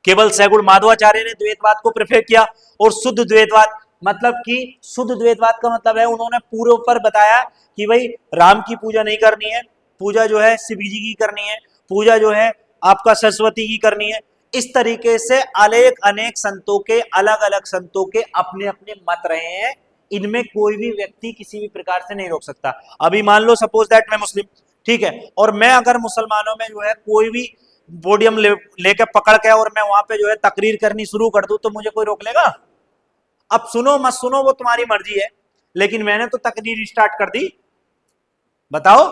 केवल सैगुण माधवाचार्य ने द्वैतवाद को प्रेफर किया, और शुद्ध द्वैतवाद, मतलब कि शुद्ध द्वैतवाद का मतलब है उन्होंने पूरे पर बताया कि भाई राम की पूजा नहीं करनी है, पूजा जो है शिव जी की करनी है, पूजा जो है आपका सरस्वती की करनी है। इस तरीके से अनेक अनेक संतों के, अलग अलग संतों के अपने अपने मत रहे हैं, इनमें कोई भी व्यक्ति किसी भी प्रकार से नहीं रोक सकता। अभी मान लो सपोज दैट मैं मुस्लिम, ठीक है, और मैं अगर मुसलमानों में जो है कोई भी पोडियम लेकर पकड़ के और मैं वहां पे जो है तकरीर करनी शुरू कर दूं, तो मुझे कोई रोक लेगा। अब सुनो मत सुनो वो तुम्हारी मर्जी है, लेकिन मैंने तो तकरीर स्टार्ट कर दी, बताओ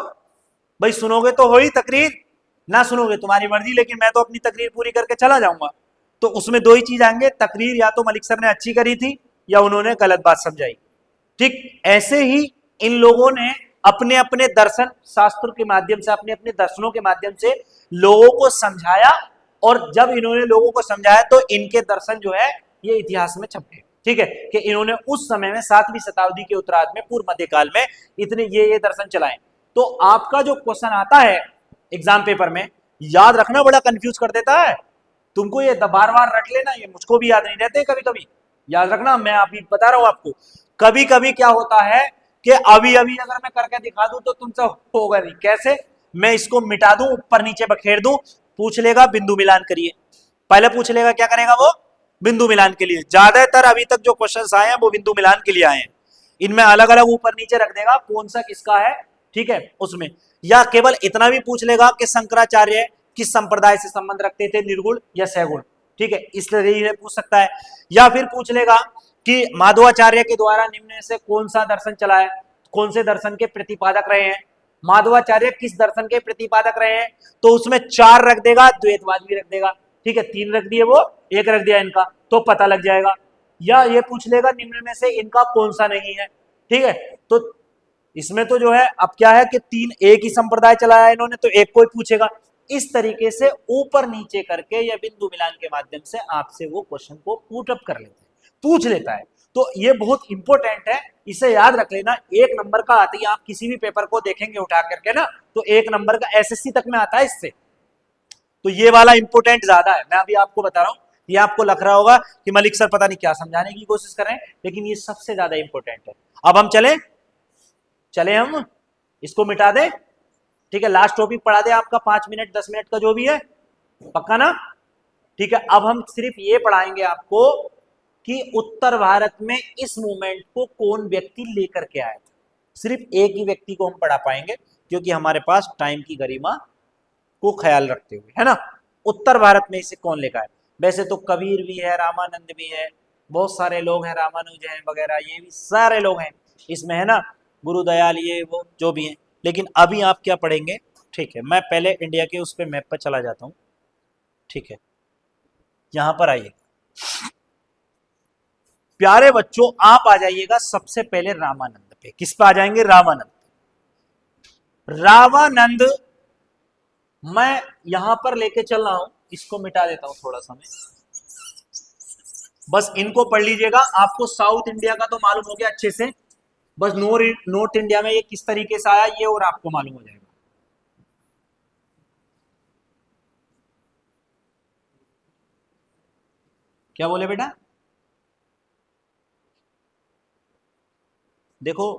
भाई, सुनोगे तो हो ही तकरीर, ना सुनोगे तुम्हारी मर्जी, लेकिन मैं तो अपनी तकरीर पूरी करके चला जाऊंगा। तो उसमें दो ही चीज आएंगे, तकरीर या तो मलिक सर ने अच्छी करी थी या उन्होंने गलत बात समझाई, ठीक। ऐसे ही इन लोगों ने अपने अपने दर्शन शास्त्र के माध्यम से, अपने अपने दर्शनों के माध्यम से लोगों को समझाया, और जब इन्होंने लोगों को समझाया तो इनके दर्शन जो है ये इतिहास में छप गए, ठीक है, कि इन्होंने उस समय में 7वीं शताब्दी के उत्तरार्ध में, पूर्व मध्यकाल में इतने ये दर्शन चलाए। तो आपका जो क्वेश्चन आता है एग्जाम पेपर में, याद रखना बड़ा कंफ्यूज कर देता है तुमको। ये बार बार रट लेना, ये मुझको भी याद नहीं रहते कभी कभी, याद रखना। मैं अभी बता रहा हूं आपको, कभी कभी क्या होता है कि अभी अभी अगर मैं करके दिखा दूं तो तुमसे होगा नहीं। कैसे? मैं इसको मिटा दूं, ऊपर नीचे बखेर दूं, पूछ लेगा बिंदु मिलान करिए, पहले पूछ लेगा क्या करेगा वो, बिंदु मिलान के लिए। ज्यादातर अभी तक जो क्वेश्चंस आए हैं वो बिंदु मिलान के लिए आए हैं। इनमें अलग अलग ऊपर नीचे रख देगा कौन सा किसका है, ठीक है उसमें। या केवल इतना भी पूछ लेगा कि शंकराचार्य किस संप्रदाय से संबंध रखते थे, निर्गुण या सैगुण, ठीक है, इस तरह पूछ सकता है। या फिर पूछ लेगा कि माधवाचार्य के द्वारा निम्न में से कौन सा दर्शन चला है, कौन से दर्शन के प्रतिपादक रहे हैं, माधवाचार्य किस दर्शन के प्रतिपादक रहे हैं, तो उसमें 4 रख देगा, द्वैतवाद भी रख देगा, ठीक है, 3 रख दिए वो, 1 रख दिया इनका, तो पता लग जाएगा। या ये पूछ लेगा निम्न में से इनका कौन सा नहीं है, ठीक है। तो इसमें तो जो है अब क्या है कि 3 एक ही संप्रदाय चलाया इन्होंने, तो एक को ही पूछेगा। इस तरीके से ऊपर नीचे करके या बिंदु मिलान के माध्यम से आपसे वो क्वेश्चन को पुट अप कर लेते हैं, पूछ लेता है। तो ये बहुत इंपॉर्टेंट है, इसे याद रख लेना। 1 नंबर का आती है, आप किसी भी पेपर को देखेंगे उठा करके ना, तो 1 नंबर का एसएससी तक में आता है इससे। तो ये वाला इंपॉर्टेंट ज्यादा है, मैं अभी आपको बता रहा हूं। ये आपको लग रहा होगा कि मलिक सर पता नहीं क्या समझाने की कोशिश कर रहे हैं, लेकिन ये सबसे ज्यादा इंपॉर्टेंट है। अब हम चले हम इसको मिटा दें, ठीक है, लास्ट टॉपिक पढ़ा दे आपका 5 मिनट 10 मिनट का जो भी है, पक्का ना? ठीक है, अब हम सिर्फ ये पढ़ाएंगे आपको कि उत्तर भारत में इस मूवमेंट को कौन व्यक्ति लेकर के आया था। सिर्फ एक ही व्यक्ति को हम पढ़ा पाएंगे, क्योंकि हमारे पास टाइम की गरिमा को ख्याल रखते हुए, है ना। उत्तर भारत में इसे कौन लेकर आया? वैसे तो कबीर भी है, रामानंद भी है, बहुत सारे लोग हैं, रामानुज हैं वगैरह, ये भी सारे लोग हैं इसमें, है ना, गुरुदयाल, ये वो जो भी हैं। लेकिन अभी आप क्या पढ़ेंगे, ठीक है, मैं पहले इंडिया के उस पे मैप पर चला जाता हूं, ठीक है, यहां पर आइए प्यारे बच्चों, आप आ जाइएगा सबसे पहले रामानंद पे। किस पे आ जाएंगे? रामानंद। रामानंद मैं यहां पर लेके चल रहा हूं, इसको मिटा देता हूं थोड़ा सा मैं, बस इनको पढ़ लीजिएगा। आपको साउथ इंडिया का तो मालूम हो गया अच्छे से, बस नॉर्थ इंडिया में ये किस तरीके से आया ये और आपको मालूम हो जाएगा। क्या बोले बेटा? देखो,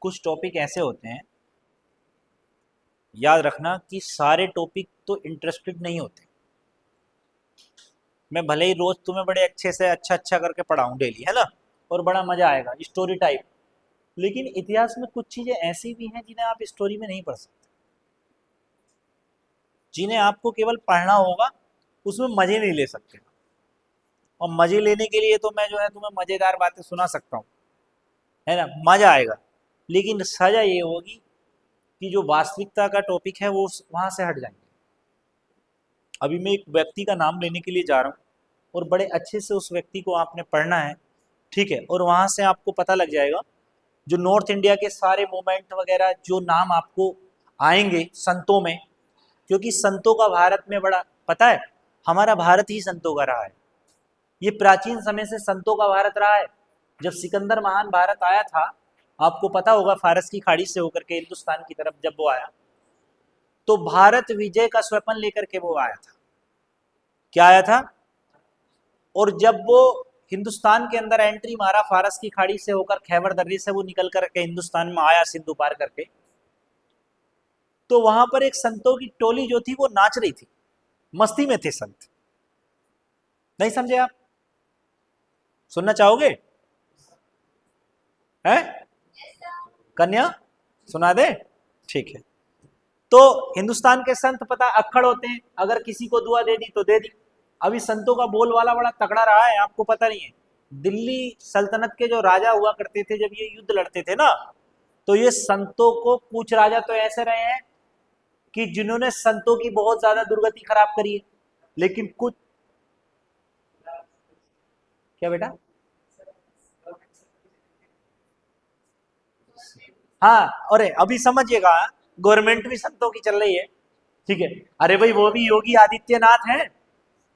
कुछ टॉपिक ऐसे होते हैं, याद रखना कि सारे टॉपिक तो इंटरेस्टेड नहीं होते। मैं भले ही रोज तुम्हें बड़े अच्छे से अच्छा करके पढ़ाऊं डेली, है ना, और बड़ा मजा आएगा स्टोरी टाइप, लेकिन इतिहास में कुछ चीजें ऐसी भी हैं जिन्हें आप स्टोरी में नहीं पढ़ सकते, जिन्हें आपको केवल पढ़ना होगा, उसमें मजे नहीं ले सकते। और मजे लेने के लिए तो मैं जो है तुम्हें मजेदार बातें सुना सकता हूँ, है ना, मजा आएगा, लेकिन सजा ये होगी कि जो वास्तविकता का टॉपिक है वो वहां से हट जाएंगे। अभी मैं एक व्यक्ति का नाम लेने के लिए जा रहा हूँ, और बड़े अच्छे से उस व्यक्ति को आपने पढ़ना है, ठीक है, और वहां से आपको पता लग जाएगा जो नॉर्थ इंडिया के सारे मूवमेंट वगैरह जो नाम आपको आएंगे संतों में, क्योंकि संतों का भारत में बड़ा पता है, हमारा भारत ही संतों का रहा है। ये प्राचीन समय से संतों का भारत रहा है। जब सिकंदर महान भारत आया था, आपको पता होगा, फारस की खाड़ी से होकर के हिंदुस्तान की तरफ जब वो आया, तो भारत विजय का स्वप्न लेकर के वो आया था। क्या आया था? और जब वो हिंदुस्तान के अंदर एंट्री मारा, फारस की खाड़ी से होकर खैबर दर्रे से वो निकल करके हिंदुस्तान में आया, सिंधु पार करके, तो वहां पर एक संतों की टोली जो थी वो नाच रही थी, मस्ती में थे संत। नहीं समझे आप? सुनना चाहोगे? हैं? कन्या सुना दे, ठीक है। तो हिंदुस्तान के संत पता अक्खड़ होते हैं, अगर किसी को दुआ दे दी तो दे दी। अभी संतों का बोलवाला बड़ा तगड़ा रहा है, आपको पता नहीं है। दिल्ली सल्तनत के जो राजा हुआ करते थे, जब ये युद्ध लड़ते थे ना, तो ये संतों को, कुछ राजा तो ऐसे रहे हैं कि जिन्होंने संतों की बहुत ज्यादा दुर्गति खराब करी है, लेकिन कुछ, क्या बेटा? हाँ, अरे अभी समझिएगा, गवर्नमेंट भी संतों की चल रही है, ठीक है। अरे भाई, वो भी योगी आदित्यनाथ हैं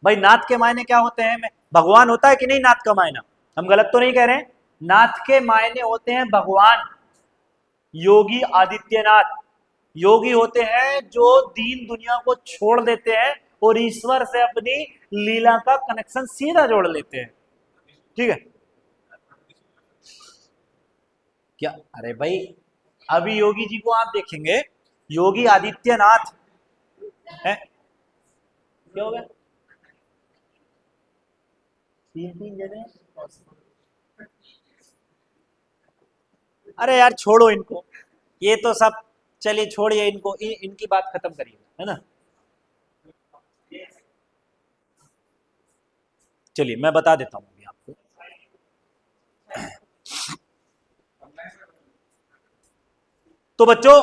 भाई। नाथ के मायने क्या होते हैं? भगवान होता है कि नहीं नाथ का मायना? हम गलत तो नहीं कह रहे हैं? नाथ के मायने होते हैं भगवान। योगी आदित्यनाथ, योगी होते हैं जो दीन दुनिया को छोड़ देते हैं और ईश्वर से अपनी लीला का कनेक्शन सीधा जोड़ लेते हैं। ठीक है क्या? अरे भाई, अभी योगी जी को आप देखेंगे, योगी आदित्यनाथ है, क्या हो गया? तीन तीन जगह। अरे यार छोड़ो इनको, ये तो सब, चलिए छोड़िए इनको, इनकी बात खत्म करिए, है ना। चलिए मैं बता देता हूं अभी आपको। तो बच्चों,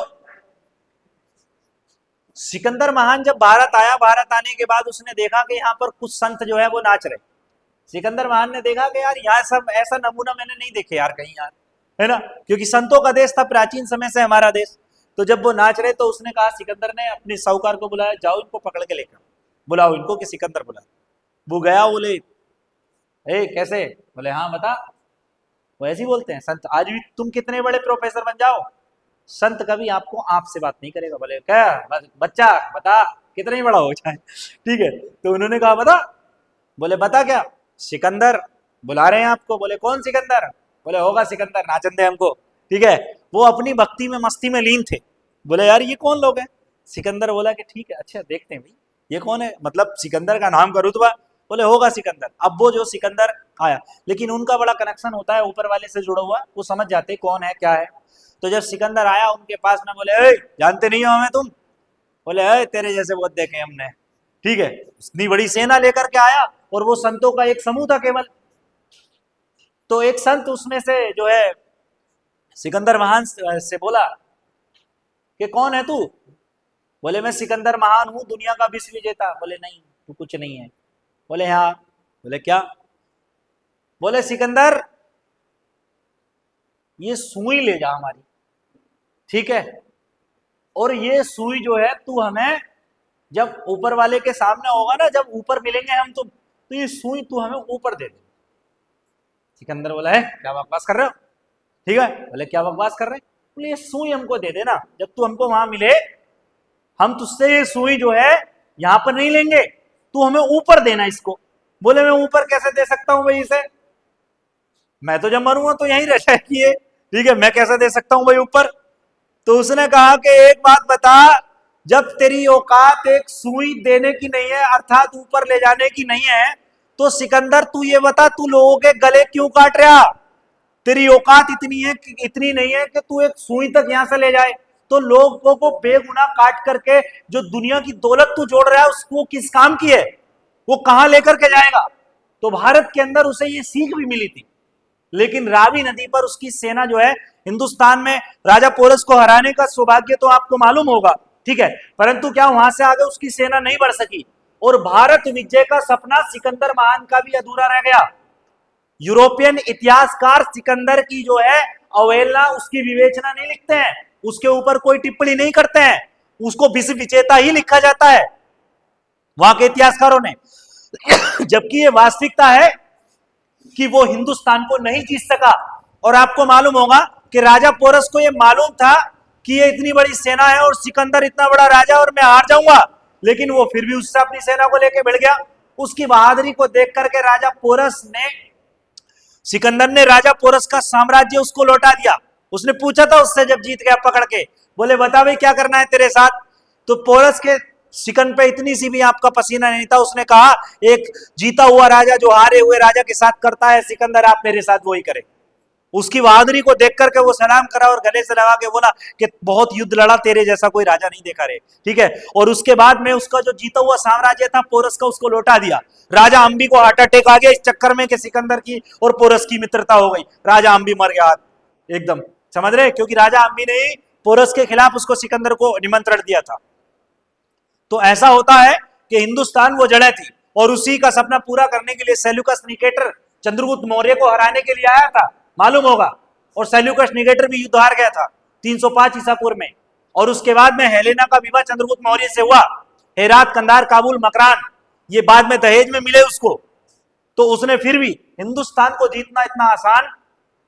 सिकंदर महान जब भारत आया, भारत आने के बाद उसने देखा कि यहाँ पर कुछ संत जो है वो नाच रहे। सिकंदर महान ने देखा कि यार यहाँ सब ऐसा नमूना मैंने नहीं देखे यार कहीं यार, है ना, क्योंकि संतों का देश था प्राचीन समय से हमारा देश। तो जब वो नाच रहे तो उसने कहा, सिकंदर ने अपने साहूकार को बुलाया, जाओ इनको पकड़ के लेकर बुलाओ इनको कि सिकंदर बुला। वो गया, बोले ए कैसे, बोले हाँ बता। वो ऐसे ही बोलते हैं संत, आज भी तुम कितने बड़े प्रोफेसर बन जाओ, संत कभी आपको आप से बात नहीं करेगा। बोले क्या बच्चा बता, कितना ही बड़ा हो जाए। ठीक है, तो उन्होंने कहा बता। बोले बता क्या? सिकंदर बुला रहे हैं आपको। बोले कौन सिकंदर? बोले होगा सिकंदर, नाचन दे हमको। ठीक है, वो अपनी भक्ति में मस्ती में लीन थे। बोले यार ये कौन लोग हैं? सिकंदर बोला कि ठीक है, अच्छा देखते हैं भाई ये कौन है, मतलब सिकंदर का नाम का रुतबा। बोले होगा सिकंदर। अब वो जो सिकंदर आया, लेकिन उनका बड़ा कनेक्शन होता है ऊपर वाले से जुड़ा हुआ, वो समझ जाते कौन है क्या है। तो जब सिकंदर आया उनके पास में, बोले ए जानते नहीं हो हमें तुम? बोले ए तेरे जैसे बहुत देखे हमने। ठीक है, इतनी बड़ी सेना लेकर के आया, और वो संतों का एक समूह था केवल। तो एक संत उसमें से जो है सिकंदर महान से बोला कि कौन है तू? बोले मैं सिकंदर महान हूं, दुनिया का विश्व विजेता। बोले नहीं, तू कुछ नहीं है। बोले हाँ। बोले क्या? बोले सिकंदर ये सुई ले जा हमारी, ठीक है, और ये सुई जो है तू हमें जब ऊपर वाले के सामने होगा ना, जब ऊपर मिलेंगे हम तुम, तो ये सुई तू हमें ऊपर दे दे। सिकंदर बोला है क्या बकवास कर रहे हो? ठीक है, बोले क्या बकवास कर रहे हैं? बोले ये सुई हमको दे देना, जब तू हमको वहां मिले हम तुझसे ये सुई जो है यहां पर नहीं लेंगे, तू हमें ऊपर देना इसको। बोले मैं ऊपर कैसे दे सकता हूं भाई इसे, मैं तो जब मरूंगा तो यहीं रह जाएगी ये, ठीक है, मैं कैसे दे सकता हूं भाई ऊपर। तो उसने कहा कि एक बात बता, जब तेरी औकात एक सुई देने की नहीं है, अर्थात ऊपर ले जाने की नहीं है, तो सिकंदर तू ये बता, तू लोगों के गले क्यों काट रहा? तेरी औकात इतनी है कि इतनी नहीं है कि तू एक सुई तक यहां से ले जाए, तो लोगों को बेगुनाह काट करके जो दुनिया की दौलत तू जोड़ रहा है उसको किस काम की है, वो कहां लेकर के जाएगा? तो भारत के अंदर उसे ये सीख भी मिली थी। लेकिन रावी नदी पर उसकी सेना जो है, हिंदुस्तान में राजा पोरस को हराने का सौभाग्य तो आपको मालूम होगा, ठीक है, परंतु क्या वहां से आगे उसकी सेना नहीं बढ़ सकी, और भारत विजय का सपना सिकंदर महान का भी अधूरा रह गया। यूरोपियन इतिहासकार सिकंदर की जो है अवहेलना, उसकी विवेचना नहीं लिखते हैं, उसके ऊपर कोई टिप्पणी नहीं करते हैं, उसको विश्व विजेता ही लिखा जाता है वहां के इतिहासकारों ने। जबकि ये वास्तविकता है कि वो हिंदुस्तान को नहीं जीत सका। और आपको मालूम होगा कि राजा पोरस को ये मालूम था कि ये इतनी बड़ी सेना है और सिकंदर इतना बड़ा राजा और मैं हार जाऊंगा, लेकिन वो फिर भी उससे अपनी सेना को लेकर बढ़ गया। उसकी बहादुरी को देख करके राजा पोरस ने, सिकंदर ने राजा पोरस का साम्राज्य उसको लौटा दिया। उसने पूछा था उससे जब जीत गया पकड़ के, बोले बता भाई क्या करना है तेरे साथ? तो पोरस के शिकन पे इतनी सी भी आपका पसीना नहीं था। उसने कहा एक जीता हुआ राजा जो हारे हुए राजा के साथ करता है, सिकंदर आप मेरे साथ वही करें। उसकी बहादुरी को देख करके वो सलाम करा और गले से लगा के बोला कि बहुत युद्ध लड़ा, तेरे जैसा कोई राजा नहीं देखा रे, ठीक है। और उसके बाद में उसका जो जीता हुआ साम्राज्य था पोरस का, उसको लौटा दिया। राजा अंबी को हार्ट अटैक आ गया इस चक्कर में कि सिकंदर की और पोरस की मित्रता हो गई, राजा अंबी मर गया एकदम, समझ रहे, क्योंकि राजा अंबी ने पोरस के खिलाफ उसको सिकंदर को निमंत्रण दिया था। तो ऐसा होता है कि हिंदुस्तान वो जड़ें थी, और उसी का सपना पूरा करने के लिए सेल्यूकस निकेटर चंद्रगुप्त मौर्य को हराने के लिए आया था, मालूम होगा। और सेल्यूकस निकेटर भी युद्ध हार गया था 305 ईसा पूर्व में। और उसके बाद में हेलेना का विवाह चंद्रगुप्त मौर्य से हुआ। हेरात, कंधार, काबुल, मकरान ये बाद में दहेज में मिले उसको। तो उसने फिर भी, हिंदुस्तान को जीतना इतना आसान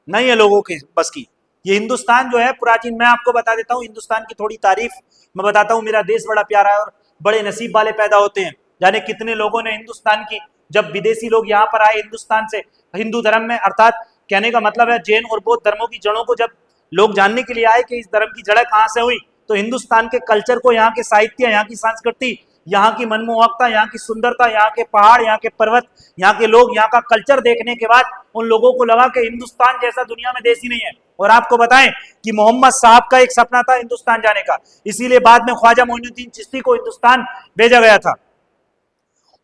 नहीं है लोगों की बस की, ये हिंदुस्तान जो है प्राचीन, मैं आपको बता देता हूँ हिंदुस्तान की थोड़ी तारीफ, मैं बताता हूँ मेरा देश बड़ा प्यारा है और बड़े नसीब वाले पैदा होते हैं। जाने कितने लोगों ने हिंदुस्तान की, जब विदेशी लोग यहाँ पर आए हिंदुस्तान से हिंदू धर्म में, अर्थात कहने का मतलब है जैन और बौद्ध धर्मों की जड़ों को जब लोग जानने के लिए आए कि इस धर्म की जड़ कहाँ से हुई, तो हिंदुस्तान के कल्चर को, यहाँ के साहित्य, यहाँ की संस्कृति, यहाँ की मनमोहकता, यहाँ की सुंदरता, यहाँ के पहाड़, यहाँ के पर्वत, यहाँ के लोग, यहाँ का कल्चर देखने के बाद उन लोगों को लगा कि हिंदुस्तान जैसा दुनिया में देश ही नहीं है। और आपको बताएं कि मोहम्मद साहब का एक सपना था हिंदुस्तान जाने का, इसीलिए बाद में ख्वाजा मोइनुद्दीन चिश्ती को हिंदुस्तान भेजा गया था।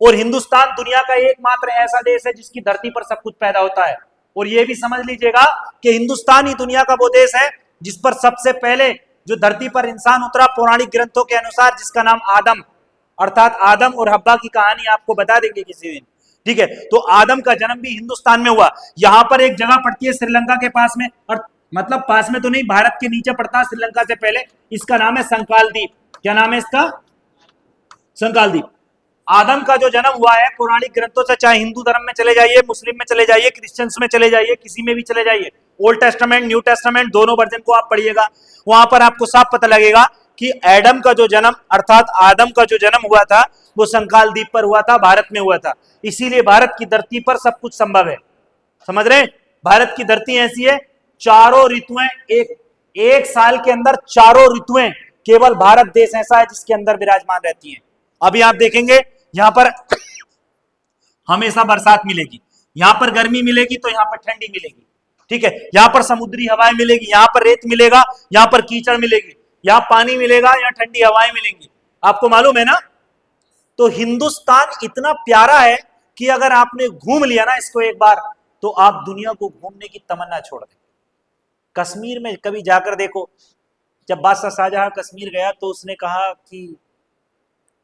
और हिंदुस्तान दुनिया का एकमात्र ऐसा देश है जिसकी धरती पर सब कुछ पैदा होता है। और यह भी समझ लीजिएगा कि हिंदुस्तान ही दुनिया का वो देश है जिस पर सबसे पहले जो धरती पर इंसान उतरा पौराणिक ग्रंथों के अनुसार, जिसका नाम आदम, अर्थात आदम और हब्बा की कहानी आपको बता देंगे किसी दिन, ठीक है। तो आदम का जन्म भी हिंदुस्तान में हुआ। यहां पर एक जगह पड़ती है श्रीलंका के पास में, और मतलब पास में तो नहीं, भारत के नीचे पड़ता है श्रीलंका से पहले, इसका नाम है संकाल द्वीप। क्या नाम है इसका? संकाल द्वीप। आदम का जो जन्म हुआ है पौराणिक ग्रंथों से, चाहे हिंदू धर्म में चले जाइए, मुस्लिम में चले जाइए, क्रिश्चियंस में चले जाइए, किसी में भी चले जाइए, ओल्ड टेस्टामेंट, न्यू टेस्टामेंट, दोनों वर्जन को आप पढ़िएगा, वहां पर आपको साफ पता लगेगा कि एडम का जो जन्म, अर्थात आदम का जो जन्म हुआ था वो संकाल द्वीप पर हुआ था, भारत में हुआ था। इसीलिए भारत की धरती पर सब कुछ संभव है। समझ रहे? भारत की धरती ऐसी है, चारों ऋतुएं, एक साल के अंदर चारों ऋतुएं केवल भारत देश ऐसा है जिसके अंदर विराजमान रहती हैं। अभी आप देखेंगे यहां पर हमेशा बरसात मिलेगी, यहां पर गर्मी मिलेगी तो यहां पर ठंडी मिलेगी, ठीक है। यहां पर समुद्री हवाएं मिलेगी, यहां पर रेत मिलेगा, यहां पर कीचड़ मिलेगी, यहां पानी मिलेगा, यहां ठंडी हवाएं मिलेंगी। आपको मालूम है ना? तो हिंदुस्तान इतना प्यारा है कि अगर आपने घूम लिया ना इसको एक बार, तो आप दुनिया को घूमने की तमन्ना छोड़ दें। कश्मीर में कभी जाकर देखो, जब बादशाह शाहजहां कश्मीर गया तो उसने कहा कि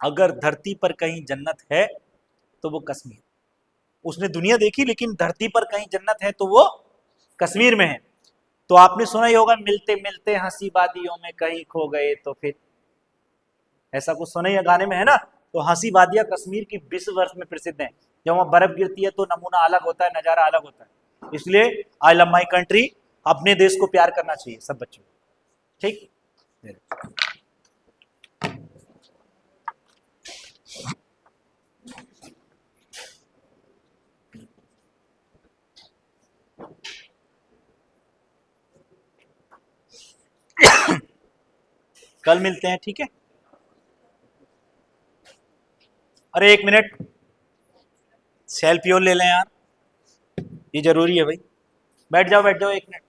अगर धरती पर कहीं जन्नत है तो वो कश्मीर। उसने दुनिया देखी लेकिन धरती पर कहीं जन्नत है तो वो कश्मीर में है। तो आपने सुना ही होगा, मिलते मिलते हंसी वादियों में कहीं खो गए तो फिर, ऐसा कुछ सुना ही गाने में है ना। तो हंसी वादियां कश्मीर की विश्व वर्ष में प्रसिद्ध है। जब वहां बर्फ गिरती है तो नमूना अलग होता है, नजारा अलग होता है। इसलिए आई लव माई कंट्री, अपने देश को प्यार करना चाहिए सब बच्चों को, ठीक। कल मिलते हैं, ठीक है। अरे एक मिनट, सेल्फी और ले लें यार, ये जरूरी है भाई। बैठ जाओ एक मिनट।